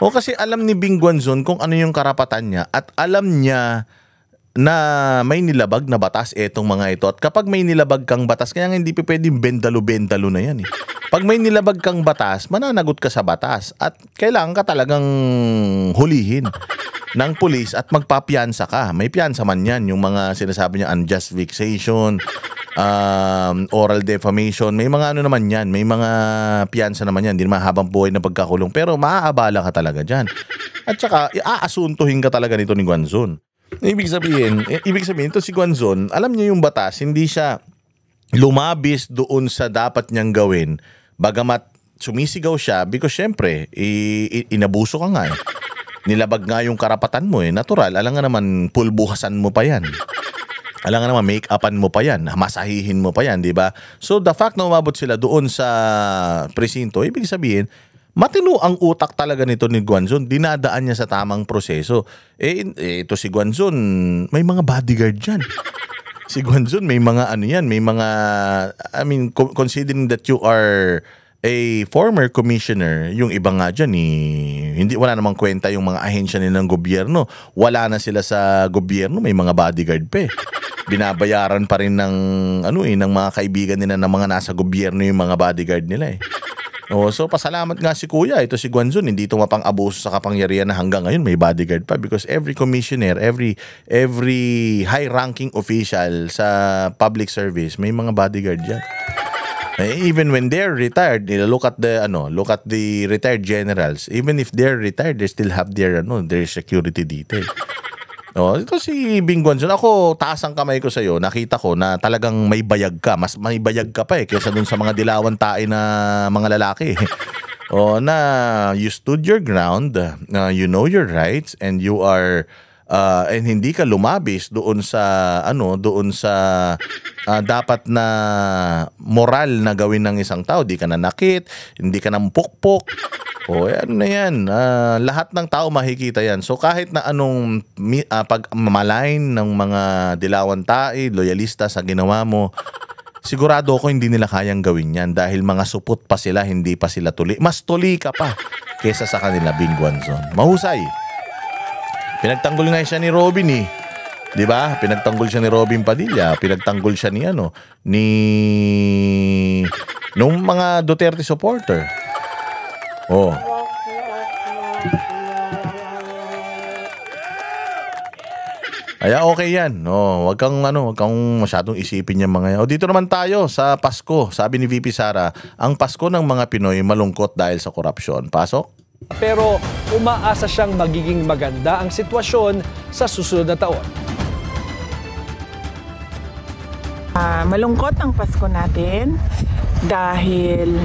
Kasi alam ni Bing Guanzon kung ano yung karapatan niya at alam niya na may nilabag na batas etong mga ito. At kapag may nilabag kang batas, kaya nga hindi pa pwedeng bendalo-bendalo na yan eh. Pag may nilabag kang batas, mananagot ka sa batas at kailangan ka talagang hulihin ng pulis at magpapiyansa ka. May piyansa man yan, yung mga sinasabi niya unjust vexation, oral defamation, may mga ano naman yan, may mga piyansa naman yan, hindi naman habang buhay na pagkakulong, pero maaabala ka talaga dyan. At saka, aasuntuhin ka talaga nito ni Guanzon. Ibig sabihin, ito si Guanzon, alam niya yung batas, hindi siya lumabis doon sa dapat niyang gawin, bagamat sumisigaw siya because syempre, inabuso ka nga eh. Nilabag nga yung karapatan mo eh. Natural, alam nga naman, pulbuhasan mo pa yan. Alam nga naman, make-upan mo pa yan, masahihin mo pa yan, di ba? So the fact na umabot sila doon sa presinto, ibig sabihin, matino ang utak talaga nito ni Guanzon. Dinadaan niya sa tamang proseso. Ito si Guanzon, may mga bodyguard dyan. Si Guanzon, may mga ano yan, may mga, I mean, considering that you are a former commissioner, yung iba nga dyan, wala namang kwenta yung mga ahensya nila ng gobyerno. Wala na sila sa gobyerno, may mga bodyguard pa eh. Binabayaran pa rin ng, ng mga kaibigan nila ng mga nasa gobyerno yung mga bodyguard nila eh. So pasalamat nga si Kuya, ito si Guanzon, hindi tumapang-abuso sa kapangyarihan na hanggang ngayon may bodyguard pa because every commissioner, every high-ranking official sa public service, may mga bodyguard dyan. Even when they're retired, look at the retired generals. Even if they're retired, they still have their security detail. Ito si Bing Guanzon. Ako, taas ang kamay ko sa iyo. Nakita ko na talagang may bayag ka. Mas may bayag ka pa kaysa dun sa mga dilawan tae na mga lalaki. Na you stood your ground, you know your rights, and you are and hindi ka lumabis doon sa dapat na moral na gawin ng isang tao. Di ka nanakit, hindi ka nampukpok. Ano na yan, lahat ng tao makikita yan. So kahit na anong pagmamalain ng mga dilawan tae, loyalista sa ginawa mo, sigurado ako hindi nila kayang gawin yan dahil mga supot pa sila, hindi pa sila tuli. Mas tuli ka pa kesa sa kanila, Bing Guanzon. Mahusay. Pinagtanggol nga siya ni Robin eh. 'Di ba? Pinagtanggol siya ni Robin Padilla, pinagtanggol siya ni nung mga Duterte supporter. Kaya okay yan. Wag kang masyadong isipin yung mga yan. Dito naman tayo sa Pasko. Sabi ni VP Sara, ang Pasko ng mga Pinoy malungkot dahil sa korupsyon. Pasok? Pero umaasa siyang magiging maganda ang sitwasyon sa susunod na taon. Malungkot ang Pasko natin dahil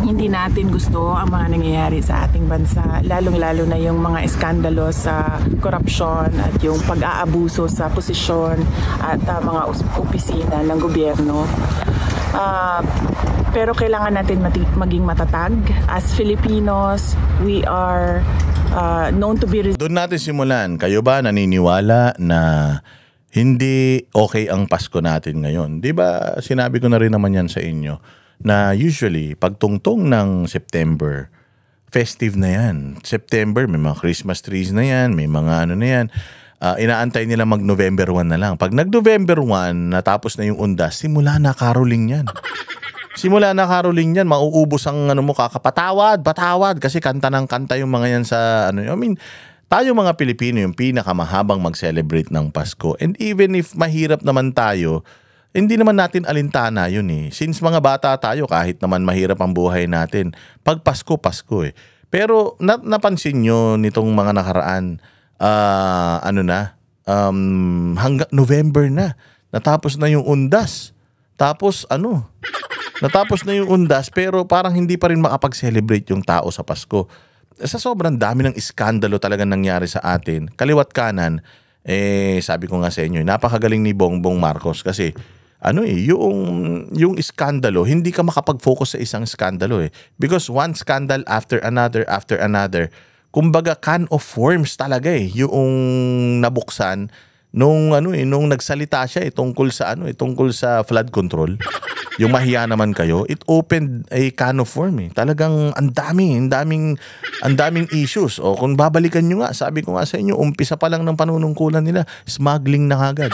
hindi natin gusto ang mga nangyayari sa ating bansa, lalong-lalo na yung mga iskandalo sa korupsyon at yung pag-aabuso sa posisyon at mga opisina ng gobyerno. Pero kailangan natin maging matatag. As Filipinos, we are known to be... Doon natin simulan. Kayo ba naniniwala na hindi okay ang Pasko natin ngayon? Di ba sinabi ko na rin naman yan sa inyo na usually pagtungtong ng September, festive na yan. September, may mga Christmas trees na yan, may mga na yan. Inaantay nila mag-November 1 na lang. Pag nag-November 1, natapos na yung undas, simula na caroling yan. Simula na caroling yan, mauubos ang kakapatawad, kasi kanta ng kanta yung mga yan sa tayo mga Pilipino yung pinakamahabang mag-celebrate ng Pasko. And even if mahirap naman tayo, hindi naman natin alintana yun eh. Since mga bata tayo, kahit naman mahirap ang buhay natin, pag Pasko, Pasko eh. Pero napansin nyo nitong mga nakaraan, hanggang November na. Natapos na yung undas. Natapos na yung undas pero parang hindi pa rin makapag-celebrate yung tao sa Pasko. Sa sobrang dami ng iskandalo talaga nangyari sa atin, kaliwat kanan, sabi ko nga sa inyo, napakagaling ni Bongbong Marcos kasi yung iskandalo, hindi ka makapag-focus sa isang iskandalo eh. Because one scandal after another, kumbaga can of worms talaga eh, yung nabuksan nung nagsalita siya tungkol sa flood control. Yung mahiya naman kayo, it opened a can of worm eh. Talagang ang daming issues. Kung babalikan nyo nga, sabi ko nga sa inyo, umpisa pa lang ng panunungkulan nila, smuggling na agad.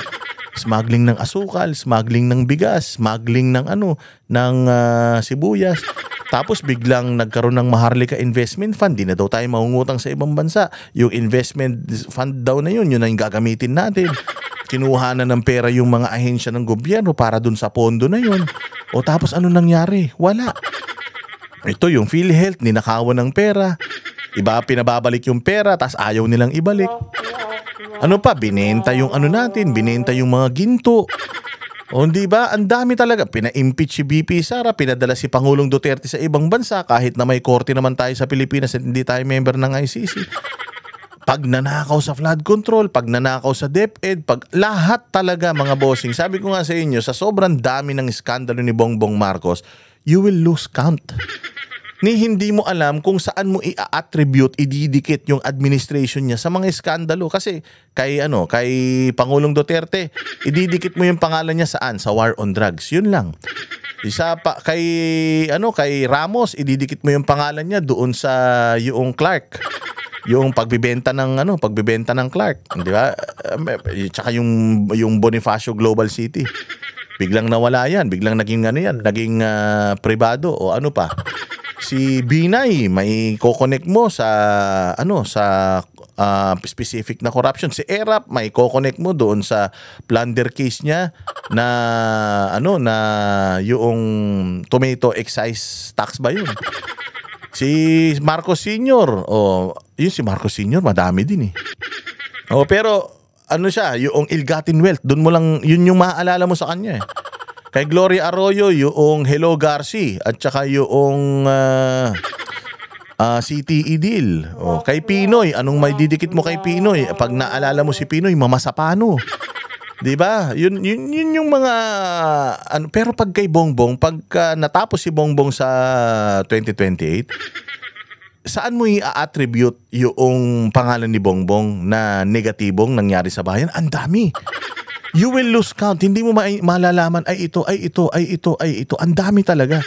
Smuggling ng asukal, smuggling ng bigas, smuggling ng sibuyas. Tapos biglang nagkaroon ng Maharlika Investment Fund. Di na daw tayo mangungutang sa ibang bansa. Yung investment fund daw na yun ang gagamitin natin. kinuha na ng pera yung mga ahensya ng gobyerno para dun sa pondo na yun. O tapos ano nangyari? Wala. Ito yung PhilHealth, ninakawan ng pera. Iba pinababalik yung pera, tas ayaw nilang ibalik. Ano pa? Binenta yung ano natin, binenta yung mga ginto. O di ba? Ang dami talaga. Pina-impeach si BP Sara, pinadala si Pangulong Duterte sa ibang bansa kahit na may korte naman tayo sa Pilipinas at hindi tayo member ng ICC. Pagnanakaw sa flood control, pagnanakaw sa DepEd, lahat talaga mga bossing. Sabi ko nga sa inyo, sa sobrang dami ng iskandalo ni Bongbong Marcos, you will lose count. Ni hindi mo alam kung saan mo i-attribute, ididikit yung administration niya sa mga iskandalo. Kasi kay Pangulong Duterte, ididikit mo yung pangalan niya saan? Sa war on drugs. Yun lang. Isa pa kay Ramos, ididikit mo yung pangalan niya doon sa yung Clark. Yung pagbebenta ng Clark, di ba? Tsaka yung Bonifacio Global City. Biglang nawala yan, biglang naging naging pribado o ano pa. Si Binay, may ko-connect mo sa specific na corruption. Si Erap, may ko-connect mo doon sa plunder case niya na yung tomato excise tax ba yun? Si Marcos Sr. Yun si Marcos Sr. madami din eh. Pero siya, yung ill-gotten wealth, doon mo lang, yun yung maaalala mo sa kanya eh. Kay Gloria Arroyo, yung Hello Garci at saka yung CTE deal. Kay Pinoy, anong may didikit mo kay Pinoy? Pag naalala mo si Pinoy, mamasapano. 'Di ba? Yun yung mga pero pag kay Bongbong, pagka natapos si Bongbong sa 2028, saan mo i-attribute yung pangalan ni Bongbong na negatibong nangyari sa bayan? Ang dami. You will lose count. Hindi mo malalaman ay ito. Ang dami talaga.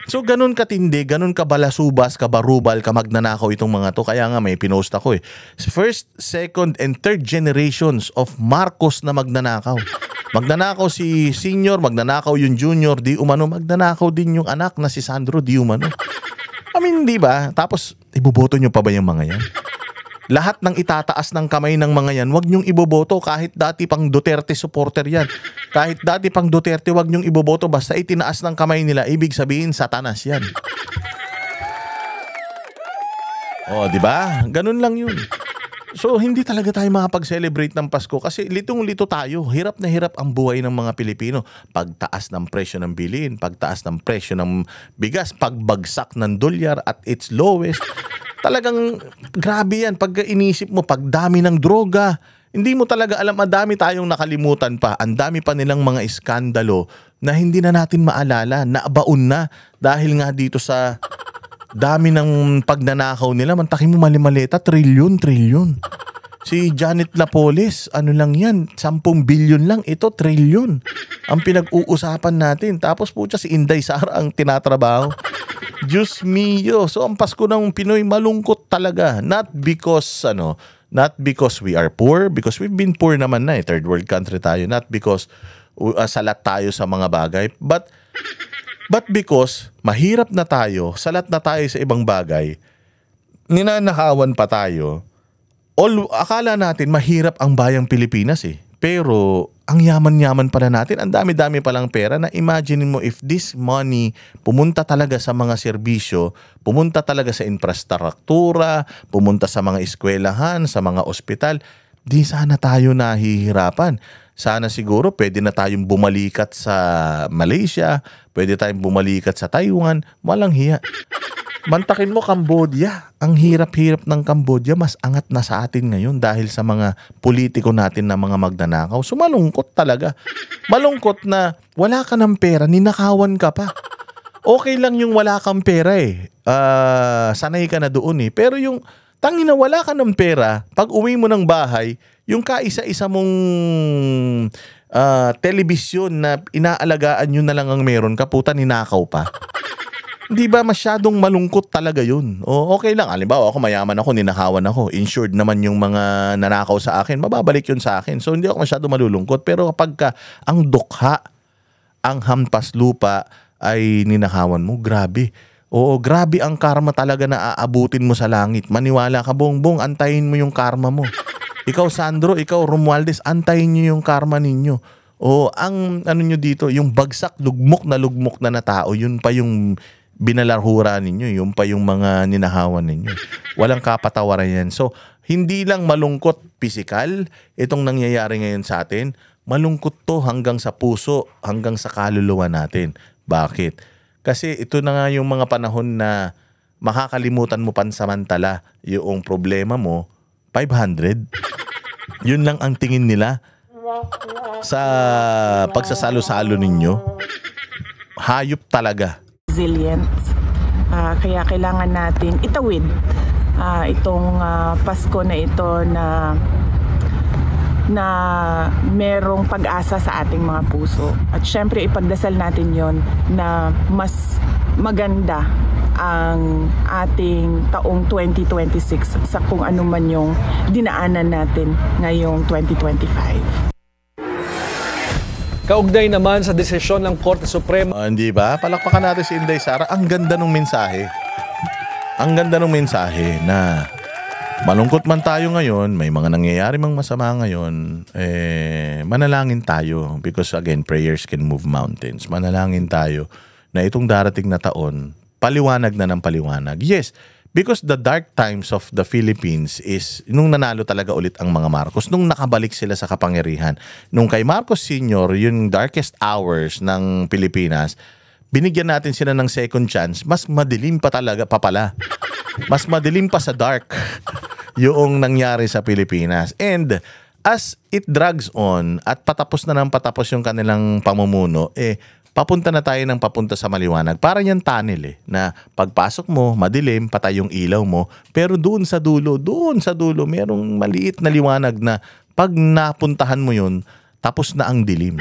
So ganun katindi, ganun kabalasubas, kabarubal, kamagnanakaw itong mga to. Kaya nga may pinost ako eh. First, second, and third generations of Marcos na magnanakaw. Magnanakaw si senior, magnanakaw yung junior, di umano. Magnanakaw din yung anak na si Sandro, di umano. I mean, di ba? Tapos, iboboto nyo pa ba yung mga yan? Lahat ng itataas ng kamay ng mga yan, wag nyong iboboto kahit dati pang Duterte supporter yan. Kahit dati pang Duterte, wag nyong iboboto basta itinaas ng kamay nila, ibig sabihin satanas yan. Di ba? Ganun lang yun. So, hindi talaga tayo makapag-celebrate ng Pasko kasi litong-lito tayo. Hirap na hirap ang buhay ng mga Pilipino. Pagtaas ng presyo ng bilihin, pagtaas ng presyo ng bigas, pagbagsak ng dolyar at its lowest. Talagang grabe yan. Pag inisip mo, pagdami ng droga, hindi mo talaga alam, madami tayong nakalimutan pa. Ang dami pa nilang mga iskandalo na hindi na natin maalala, nabaon na dahil nga dito sa dami ng pagnanakaw nila. Mantakin mo mali-maleta, trilyon. Si Janet Lapoles, ano lang yan, 10 billion lang, ito trilyon. Ang pinag-uusapan natin. Tapos po si Inday Sara ang tinatrabaho. Diyos mio. So ang Pasko ng Pinoy malungkot talaga. Not because we are poor, because we've been poor naman na eh. Third world country tayo. Not because salat tayo sa mga bagay, but because mahirap na tayo, salat na tayo sa ibang bagay, ninanakawan pa tayo. Akala natin mahirap ang bayang Pilipinas eh. Pero ang yaman-yaman pala natin, ang dami-dami palang pera na imagine mo if this money pumunta talaga sa mga serbisyo, pumunta talaga sa infrastruktura, pumunta sa mga eskwelahan, sa mga ospital, di sana tayo nahihirapan. Sana siguro pwede na tayong bumalikat sa Malaysia, pwede tayong bumalikat sa Taiwan, walang hiya. Mantakin mo Cambodia. Ang hirap-hirap ng Cambodia, mas angat na sa atin ngayon dahil sa mga politiko natin na mga magnanakaw. So malungkot talaga. Malungkot na wala ka ng pera, ninakawan ka pa. Okay lang yung wala kang pera eh. Sanay ka na doon eh. Pero yung tangina wala ka ng pera, pag uwi mo ng bahay, yung kaisa-isa mong telebisyon na inaalagaan yun na lang ang meron ka, puta ninakaw pa. Di ba masyadong malungkot talaga yun? Okay lang. Halimbawa ako mayaman ako, ninakawan ako. Insured naman yung mga nanakaw sa akin. Mababalik yun sa akin. So hindi ako masyadong malulungkot. Pero kapag ang dukha, ang hampas lupa ay ninakawan mo, grabe. Grabe ang karma talaga na aabutin mo sa langit. Maniwala ka, Bongbong, antayin mo yung karma mo. Ikaw Sandro, ikaw Romualdez, antayin nyo yung karma ninyo. O ang ano nyo dito, yung bagsak, lugmok na tao, yun pa yung binalarhura ninyo, yun pa yung mga ninahawan ninyo. Walang kapatawaran yan. So, hindi lang malungkot physical, itong nangyayari ngayon sa atin, malungkot to hanggang sa puso, hanggang sa kaluluwa natin. Bakit? Kasi ito na nga yung mga panahon na makakalimutan mo pansamantala yung problema mo, 500. Yun lang ang tingin nila sa pagsasalo-salo ninyo. Hayop talaga. Resilient. Kaya kailangan natin itawid itong Pasko na ito na merong pag-asa sa ating mga puso. At syempre ipagdasal natin yon na mas maganda ang ating taong 2026 sa kung ano man yung dinaanan natin ngayong 2025. Kaugnay naman sa desisyon ng Korte Suprema. Hindi ba? Palakpakan natin si Inday Sara. Ang ganda ng mensahe. Ang ganda ng mensahe na malungkot man tayo ngayon, may mga nangyayari mang masama ngayon, manalangin tayo. Because again, prayers can move mountains. Manalangin tayo na itong darating na taon, paliwanag na ng paliwanag. Yes, because the dark times of the Philippines is nung nanalo talaga ulit ang mga Marcos, nung nakabalik sila sa kapangyarihan. Nung kay Marcos Sr., yung darkest hours ng Pilipinas, binigyan natin sila ng second chance, mas madilim pa talaga pa pala. Mas madilim pa sa dark yung nangyari sa Pilipinas. And as it drags on at patapos na ng patapos yung kanilang pamumuno, papunta na tayo ng papunta sa maliwanag. Para yan tunnel na pagpasok mo, madilim, patay yung ilaw mo, pero doon sa dulo, merong maliit na liwanag na pag napuntahan mo yun, tapos na ang dilim.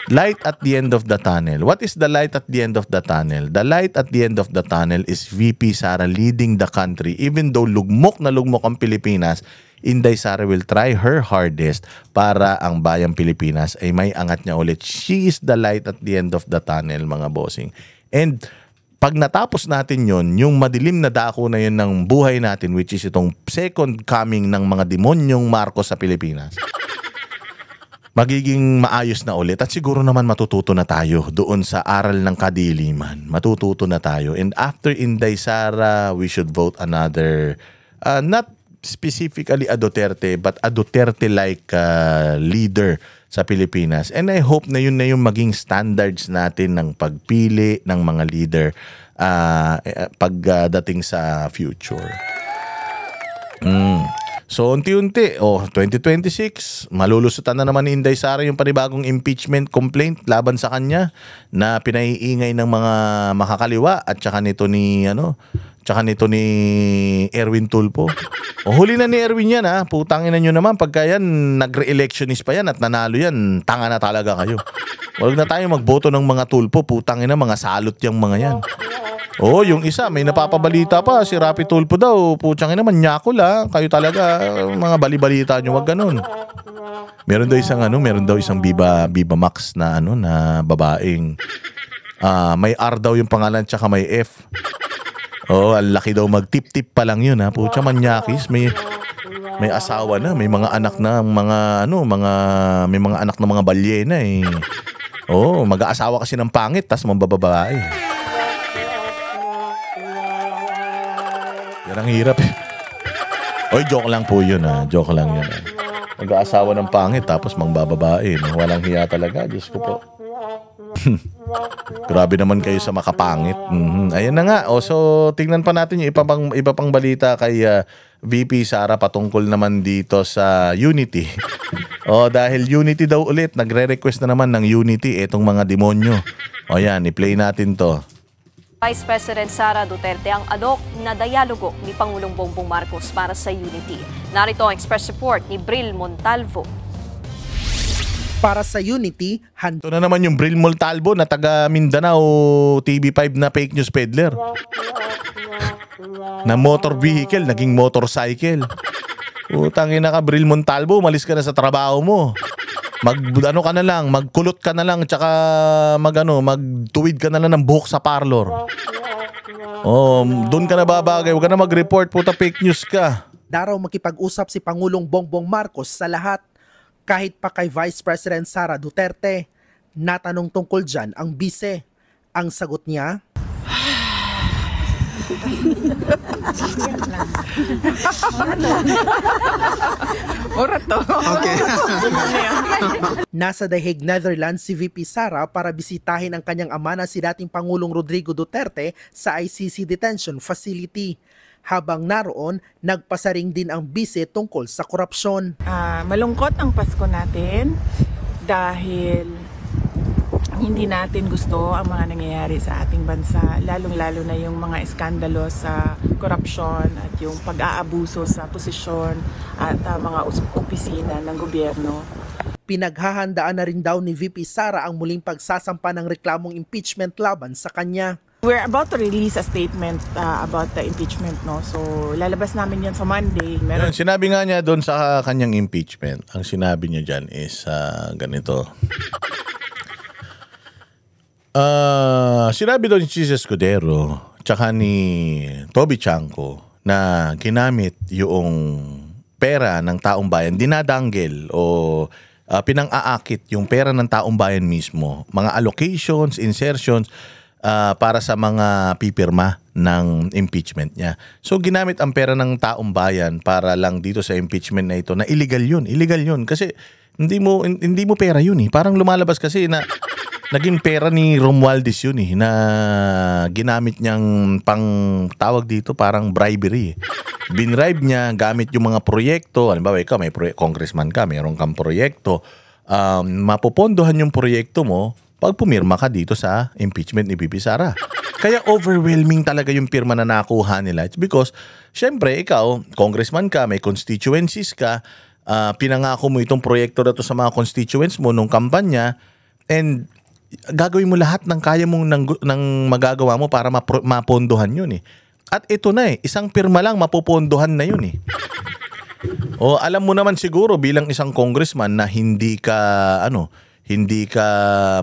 Light at the end of the tunnel. What is the light at the end of the tunnel? The light at the end of the tunnel is VP Sara leading the country. Even though lugmok na lugmok ang Pilipinas, Inday Sara will try her hardest para ang bayang Pilipinas ay may angat niya ulit. She is the light at the end of the tunnel, mga bossing. And pag natapos natin yon, yung madilim na dako na yun ng buhay natin, which is itong second coming ng mga demonyong Marcos sa Pilipinas, magiging maayos na ulit. At siguro naman matututo na tayo doon sa aral ng kadiliman. Matututo na tayo. And after Inday Sara, we should vote another, not specifically a Duterte, but a Duterte-like leader sa Pilipinas. And I hope na yun maging standards natin ng pagpili ng mga leader pagdating sa future. So, unti-unti, 2026, malulusutan na naman ni Inday Sara yung panibagong impeachment complaint laban sa kanya na pinaiingay ng mga makakaliwa at saka nito ni Erwin Tulfo. Huli na ni Erwin yan ha. Putangin na nyo naman. Pagka yan, nagre-electionist pa yan at nanalo yan, tanga na talaga kayo. Huwag na tayo magboto ng mga Tulfo. Putangin na, mga salot yung mga yan. Yung isa, may napapabalita pa, si Rapi Tulfo daw, putsangin naman, nyakol ha. Kayo talaga, mga balibalita nyo, wag ganun. Meron daw isang Viva Max na na babaeng may R daw yung pangalan tsaka may F. Ang laki daw, magtip-tip pa lang yun ha. Putsa manyakis, may asawa na, may mga anak na, may mga anak na mga balyena mag-aasawa kasi ng pangit, tas mambababae. Yan ang hirap joke lang po yun joke lang yun Mag-aasawa ng pangit tapos mangbababae Walang hiya talaga, Diyos ko po. Grabe naman kayo sa makapangit. Ayan na nga. So tingnan pa natin yung iba pang balita kay VP Sara patungkol naman dito sa Unity. Dahil Unity daw ulit, nagre-request na naman ng Unity itong mga demonyo. Yan, i-play natin to. Vice President Sara Duterte ang alok na dialogo ni Pangulong Bongbong Marcos para sa Unity. Narito ang express report ni Bril Montalvo. Para sa Unity, ito na naman yung Bril Montalvo na taga Mindanao TV5 na fake news peddler. Na motor vehicle, naging motorcycle. Utangin na ka, Bril Montalvo, umalis ka na sa trabaho mo. Magkulot ka na lang, tsaka magtuwid ka na lang ng buhok sa parlor. Doon ka na babagay, huwag ka na mag-report, puta fake news ka. daraw makipag-usap si Pangulong Bongbong Marcos sa lahat, kahit pa kay Vice President Sara Duterte. Natanong tungkol dyan ang bise. Ang sagot niya, nasa The Hague, Netherlands si VP Sara para bisitahin ang kanyang ama na si dating Pangulong Rodrigo Duterte sa ICC Detention Facility. Habang naroon, nagpasaring din ang bise tungkol sa korupsyon. Malungkot ang Pasko natin dahil hindi natin gusto ang mga nangyayari sa ating bansa, lalong-lalo na yung mga iskandalo sa korupsyon at yung pag-aabuso sa posisyon at mga opisina ng gobyerno. Pinaghahandaan na rin daw ni VP Sara ang muling pagsasampa ng reklamong impeachment laban sa kanya. We're about to release a statement about the impeachment, no? So lalabas namin yan sa Monday. Yun, sinabi nga niya doon sa kanyang impeachment, ang sinabi niya dyan is ganito. Sinabi doon ni Jesus Escudero tsaka ni Toby Chanco na ginamit yung pera ng taong bayan, dinadanggel o pinang-aakit yung pera ng taong bayan mismo, mga allocations, insertions, para sa mga pipirma ng impeachment niya. So ginamit ang pera ng taong bayan para lang dito sa impeachment na ito na illegal yun kasi hindi mo pera yun eh. Parang lumalabas kasi na naging pera ni Romualdez yun eh, na ginamit niyang tawag dito parang bribery. Binribe niya gamit yung mga proyekto. Halimbawa ikaw may congressman ka, mayroon kang proyekto, mapopondohan yung proyekto mo pag pumirma ka dito sa impeachment ni VP Sara. Kaya overwhelming talaga yung pirma na nakuha nila. It's because, syempre, ikaw, congressman ka, may constituencies ka, pinangako mo itong proyekto na to sa mga constituents mo nung kampanya, and gagawin mo lahat ng kaya mong ng magagawa mo para mapondohan yun eh. At ito na eh, isang pirma lang mapopondohan na yun eh. O alam mo naman siguro bilang isang congressman na hindi ka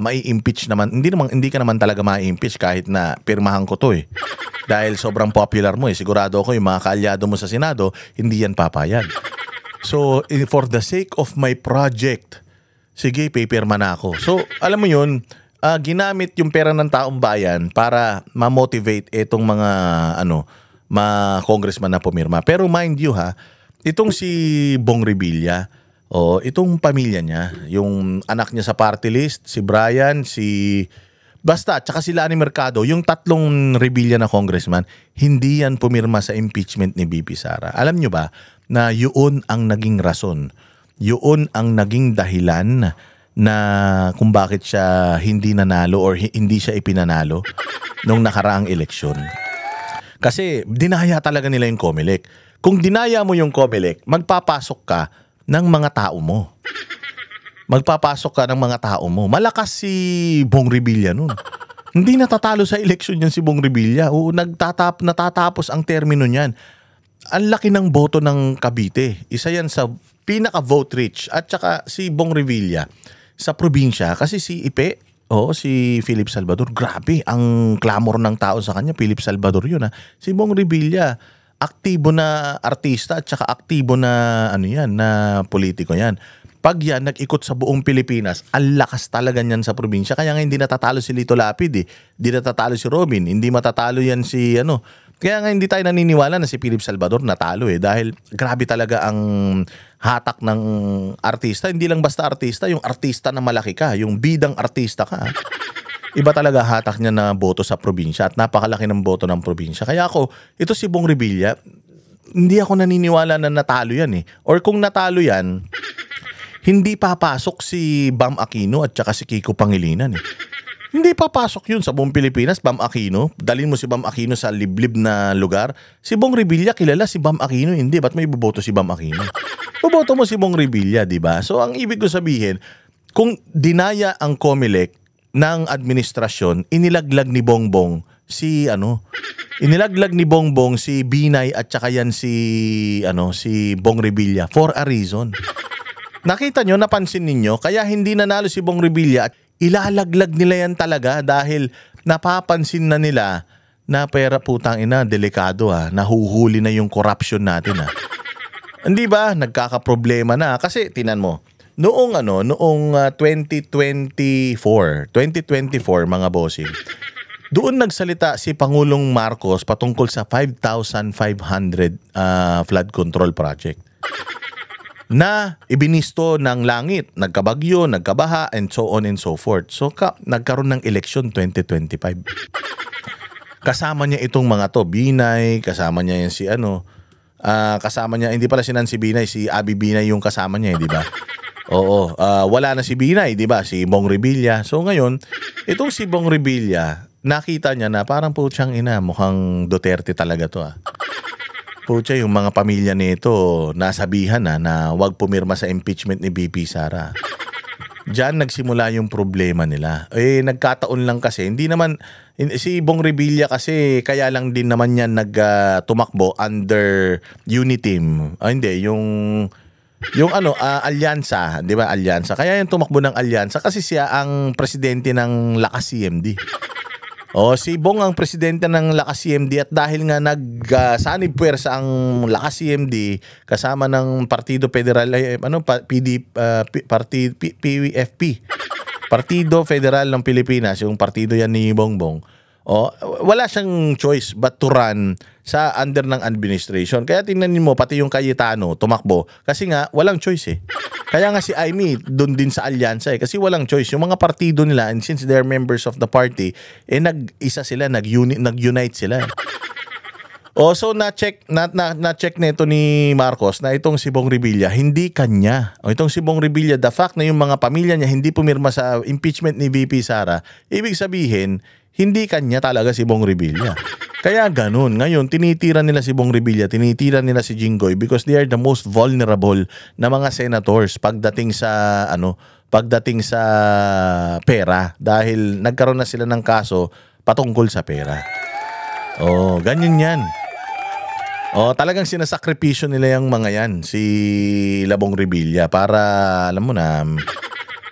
mai-impeach naman. Hindi ka naman talaga mai-impeach kahit na pirmahan ko to eh. Dahil sobrang popular mo eh. Sigurado ako yung mga kaalyado mo sa Senado, hindi yan papayag. So, for the sake of my project, sige, pipirma na ako. So, alam mo yun, ginamit yung pera ng taong bayan para ma-motivate itong mga congressman na pumirma. Pero mind you ha, itong si Bong Revilla, itong pamilya niya, yung anak niya sa party list, si Brian, tsaka si Lani Mercado, yung tatlong Revilla na congressman, hindi yan pumirma sa impeachment ni VP Sara. Alam nyo ba na yun ang naging rason, yun ang naging dahilan na kung bakit siya hindi nanalo or hindi siya ipinanalo nung nakaraang eleksyon. Kasi dinaya talaga nila yung COMELEC. Kung dinaya mo yung COMELEC, magpapasok ka ng mga tao mo. Malakas si Bong Revilla nun. Hindi natatalo sa eleksyon yan si Bong Revilla. Oo, natatapos ang termino niyan. Ang laki ng boto ng Cavite. Isa yan sa pinaka-vote rich. At saka si Bong Revilla sa probinsya. Kasi si Ipe, si Philip Salvador, grabe ang clamor ng tao sa kanya. Philip Salvador yun ha. Si Bong Revilla, aktibo na artista at saka aktibo na na politiko yan. Pag yan nag-ikot sa buong Pilipinas, ang lakas talaga niyan sa probinsya. Kaya nga hindi natatalo si Lito Lapid eh. Hindi natatalo si Robin, hindi matatalo yan si Kaya nga hindi tayo naniniwala na si Philip Salvador natalo eh. Dahil grabe talaga ang hatak ng artista. Hindi lang basta artista, yung artista na malaki ka, yung bidang artista ka. Iba talaga hatak niya na boto sa probinsya at napakalaki ng boto ng probinsya. Kaya ako, ito si Bong Revilla, hindi ako naniniwala na natalo yan eh. Or kung natalo yan, hindi papasok si Bam Aquino at saka si Kiko Pangilinan eh. Hindi papasok yun sa buong Pilipinas, Bam Aquino. Dalhin mo si Bam Aquino sa liblib na lugar. Si Bong Revilla, kilala si Bam Aquino. Hindi, ba't may boboto si Bam Aquino? Boboto mo si Bong Revilla, di ba? So ang ibig ko sabihin, kung dinaya ang COMELEC ng administrasyon, inilaglag ni Bongbong si Binay at saka yan si Bong Revilla for a reason. Nakita nyo, napansin ninyo, kaya hindi nanalo si Bong Revilla at ilalaglag nila yan talaga dahil napapansin na nila na pera putang ina, delikado nahuhuli na yung corruption natin Hindi ba? Nagkakaproblema na. Kasi, tinan mo, noong 2024, mga bossing, doon nagsalita si Pangulong Marcos patungkol sa 5,500 flood control project na ibinisto ng langit, nagkabagyo, nagkabaha, and so on and so forth. So, nagkaroon ng eleksyon 2025. Kasama niya itong mga to, Binay, kasama niya yan si kasama niya, hindi pala si Nancy Binay, si Abby Binay yung kasama niya, di ba? Oo, wala na si Binay, di ba? Si Bong Revilla. So ngayon, itong si Bong Revilla, nakita niya na parang putyang ina, mukhang Duterte talaga to Putya, yung mga pamilya nito, nasabihan na wag pumirma sa impeachment ni VP Sara. Diyan nagsimula yung problema nila. Nagkataon lang kasi, hindi naman, si Bong Revilla kasi, kaya lang din naman yan tumakbo under Uniteam. Hindi, yung alyansa, di ba, alyansa. Kaya yung tumakbo ng alyansa kasi siya ang presidente ng Lakas CMD. Si Bong ang presidente ng Lakas CMD at dahil nga nagsanib puwersa ang Lakas CMD kasama ng Partido Federal PFP, Partido Federal ng Pilipinas, yung partido yan ni Bongbong. Wala siyang choice but to run sa under ng administration. Kaya tingnan mo, pati yung Cayetano tumakbo kasi nga walang choice Kaya nga si Amy doon din sa alyansa kasi walang choice. Yung mga partido nila, and since they're members of the party, nag-isa sila, nag-unite sila. So na-check nito ni Marcos na itong si Bong Revilla hindi kanya. Itong si Bong Revilla, the fact na yung mga pamilya niya hindi pumirma sa impeachment ni VP Sara, ibig sabihin hindi kanya talaga si Bong Revilla. Kaya ganun. Ngayon, tinitira nila si Bong Revilla, tinitira nila si Jinggoy because they are the most vulnerable na mga senators pagdating sa pera dahil nagkaroon na sila ng kaso patungkol sa pera. Ganyan yan. Talagang sinasakripisyo nila yung mga yan, si Bong Revilla para, alam mo na,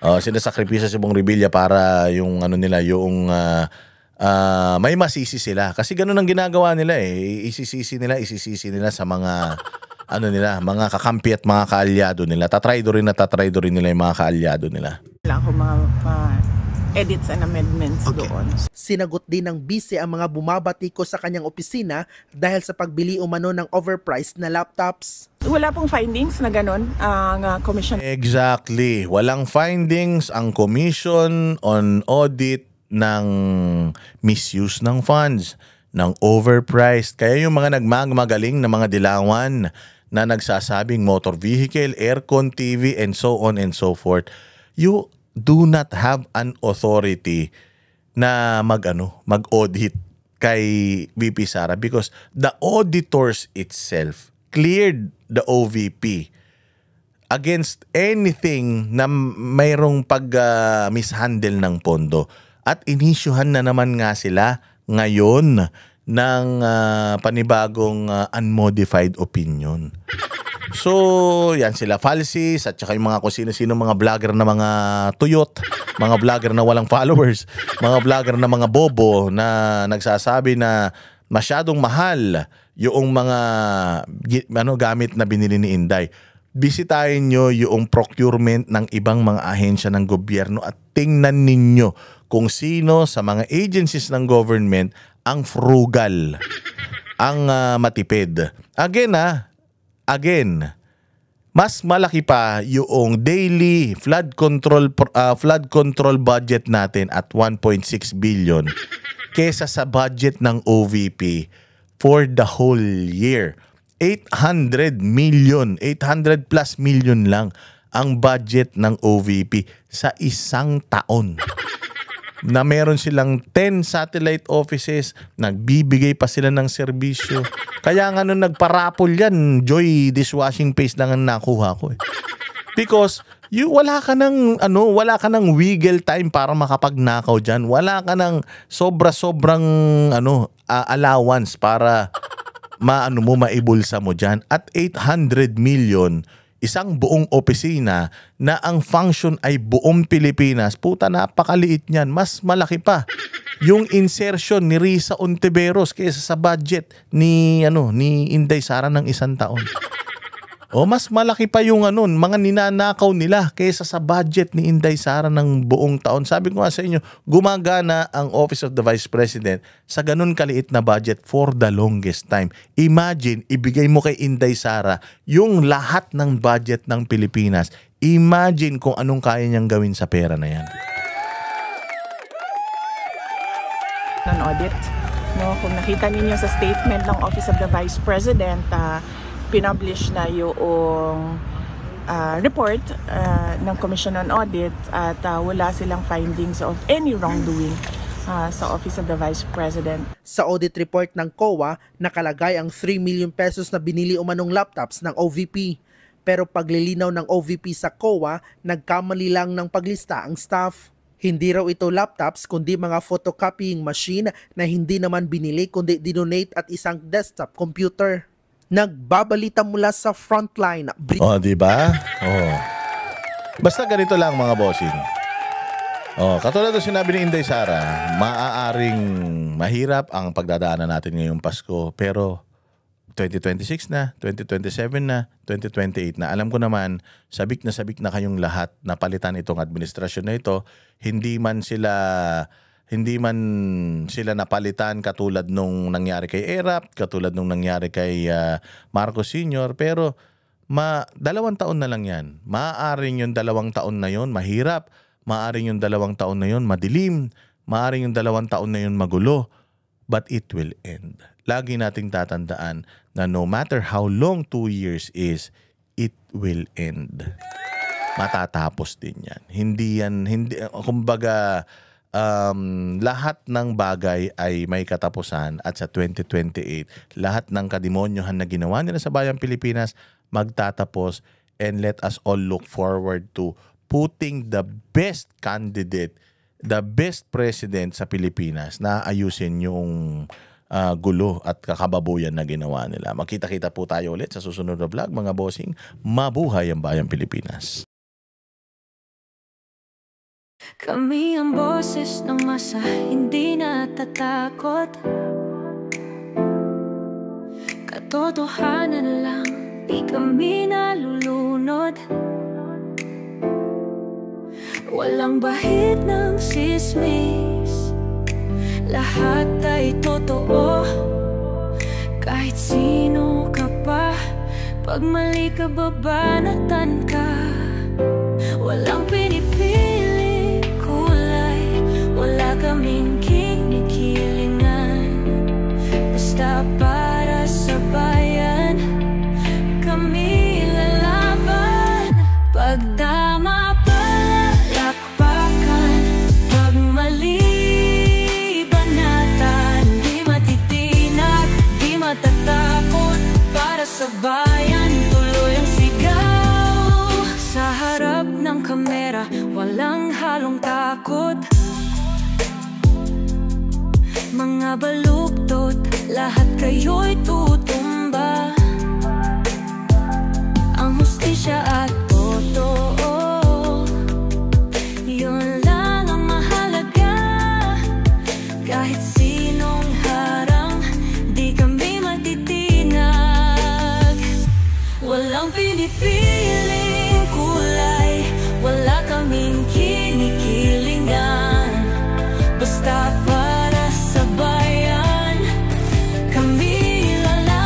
sinasakripisyo si Bong Revilla para yung may masisi sila. Kasi ganun ang ginagawa nila Isisisi nila sa mga mga kakampi at mga kaalyado nila. Tatraydo rin nila yung mga kaalyado nila. Wala akong mga edits and amendments doon. Sinagot din ng bise ang mga bumabatiko sa kanyang opisina dahil sa pagbili umano ng overpriced na laptops. Wala pong findings na gano'n ang commission. Exactly. Walang findings ang Commission on Audit ng misuse ng funds, ng overpriced. Kaya yung mga nagmamagaling na mga dilawan na nagsasabing motor vehicle, aircon, TV, and so on and so forth, you do not have an authority na mag-audit kay VP Sara because the auditors itself cleared the OVP against anything na mayroong mishandle ng pondo. At inisyuhan na naman nga sila ngayon ng panibagong unmodified opinion. So, yan sila Falsis at saka yung mga kung sino-sino mga vlogger na mga tuyot, mga vlogger na walang followers, mga vlogger na mga bobo na nagsasabi na masyadong mahal yung mga gamit na binili ni Inday. Bisitahin nyo yung procurement ng ibang mga ahensya ng gobyerno at tingnan ninyo kung sino sa mga agencies ng government ang frugal, ang matipid. Again, mas malaki pa yung daily flood control budget natin at 1.6 billion kesa sa budget ng OVP for the whole year. 800 plus million lang ang budget ng OVP sa isang taon. Na meron silang 10 satellite offices, nagbibigay pa sila ng serbisyo. Kaya nga nung nagparapol yan, Joy dishwashing paste lang ang nakuha ko Because wala ka ng wiggle time para makapagnakaw diyan. Wala ka ng sobrang allowance para maibulsa mo diyan. At 800 million isang buong opisina na ang function ay buong Pilipinas, puta napakaliit niyan. Mas malaki pa yung insertion ni Risa Ontiveros kaysa sa budget ni Inday Sara ng isang taon. O mas malaki pa yung mga ninanakaw nila kaysa sa budget ni Inday Sara ng buong taon. Sabi ko nga sa inyo, gumagana ang Office of the Vice President sa ganun kaliit na budget for the longest time. Imagine, ibigay mo kay Inday Sara yung lahat ng budget ng Pilipinas. Imagine kung anong kaya niyang gawin sa pera na yan. Non-audit, no? Kung nakita ninyo sa statement ng Office of the Vice President, pinublish na yung report ng Commission on Audit at wala silang findings of any wrongdoing sa Office of the Vice President. Sa audit report ng COA, nakalagay ang 3 million pesos na binili umanong laptops ng OVP. Pero paglilinaw ng OVP sa COA, nagkamali lang ng paglista ang staff. Hindi raw ito laptops kundi mga photocopying machine na hindi naman binili kundi dinonate at isang desktop computer. Nagbabalita mula sa frontline. Diba? Basta ganito lang mga bossing. Katulad ng sinabi ni Inday Sara, maaaring mahirap ang pagdadaanan natin ngayong Pasko. Pero 2026 na, 2027 na, 2028 na. Alam ko naman, sabik na kayong lahat na palitan itong administrasyon na ito. Hindi man sila napalitan katulad nung nangyari kay ERAP, katulad nung nangyari kay Marcos Sr. Pero 2 taon na lang yan. Maaaring yung 2 taon na yon mahirap. Maaaring yung 2 taon na yon madilim. Maaaring yung 2 taon na yon magulo. But it will end. Lagi nating tatandaan na no matter how long 2 years is, it will end. Matatapos din yan. Kumbaga, lahat ng bagay ay may katapusan at sa 2028, lahat ng kademonyohan na ginawa nila sa bayang Pilipinas magtatapos, and let us all look forward to putting the best candidate, the best president sa Pilipinas na ayusin yung gulo at kakababuyan na ginawa nila. Magkita-kita po tayo ulit sa susunod na vlog, mga bossing. Mabuhay ang bayang Pilipinas. Kami ang boses ng masa, hindi natatakot. Katotohanan lang, di kami nalulunod. Walang bahid ng sismis, lahat ay totoo. Kahit sino ka pa, pag mali ka babanatan ka. Walang pinipili kulay, wala kaming kinikilingan. Basta para sa bayan, kami lalaban. Pag tama palakpakan, pag mali banatan. Di matitinag, di matatakot, para sa bayan tuloy ang sigaw. Sa harap ng kamera, walang halong takot. Mga baluktot, lahat kayo'y tutumba. Ang hustisya at totoo, yun lang ang mahalaga. Kahit sinong harang, di kami matitinag. Walang pinipiling kulay, wala kaming kinikilingan. Basta para sa bayan, kami lalaban.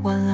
wala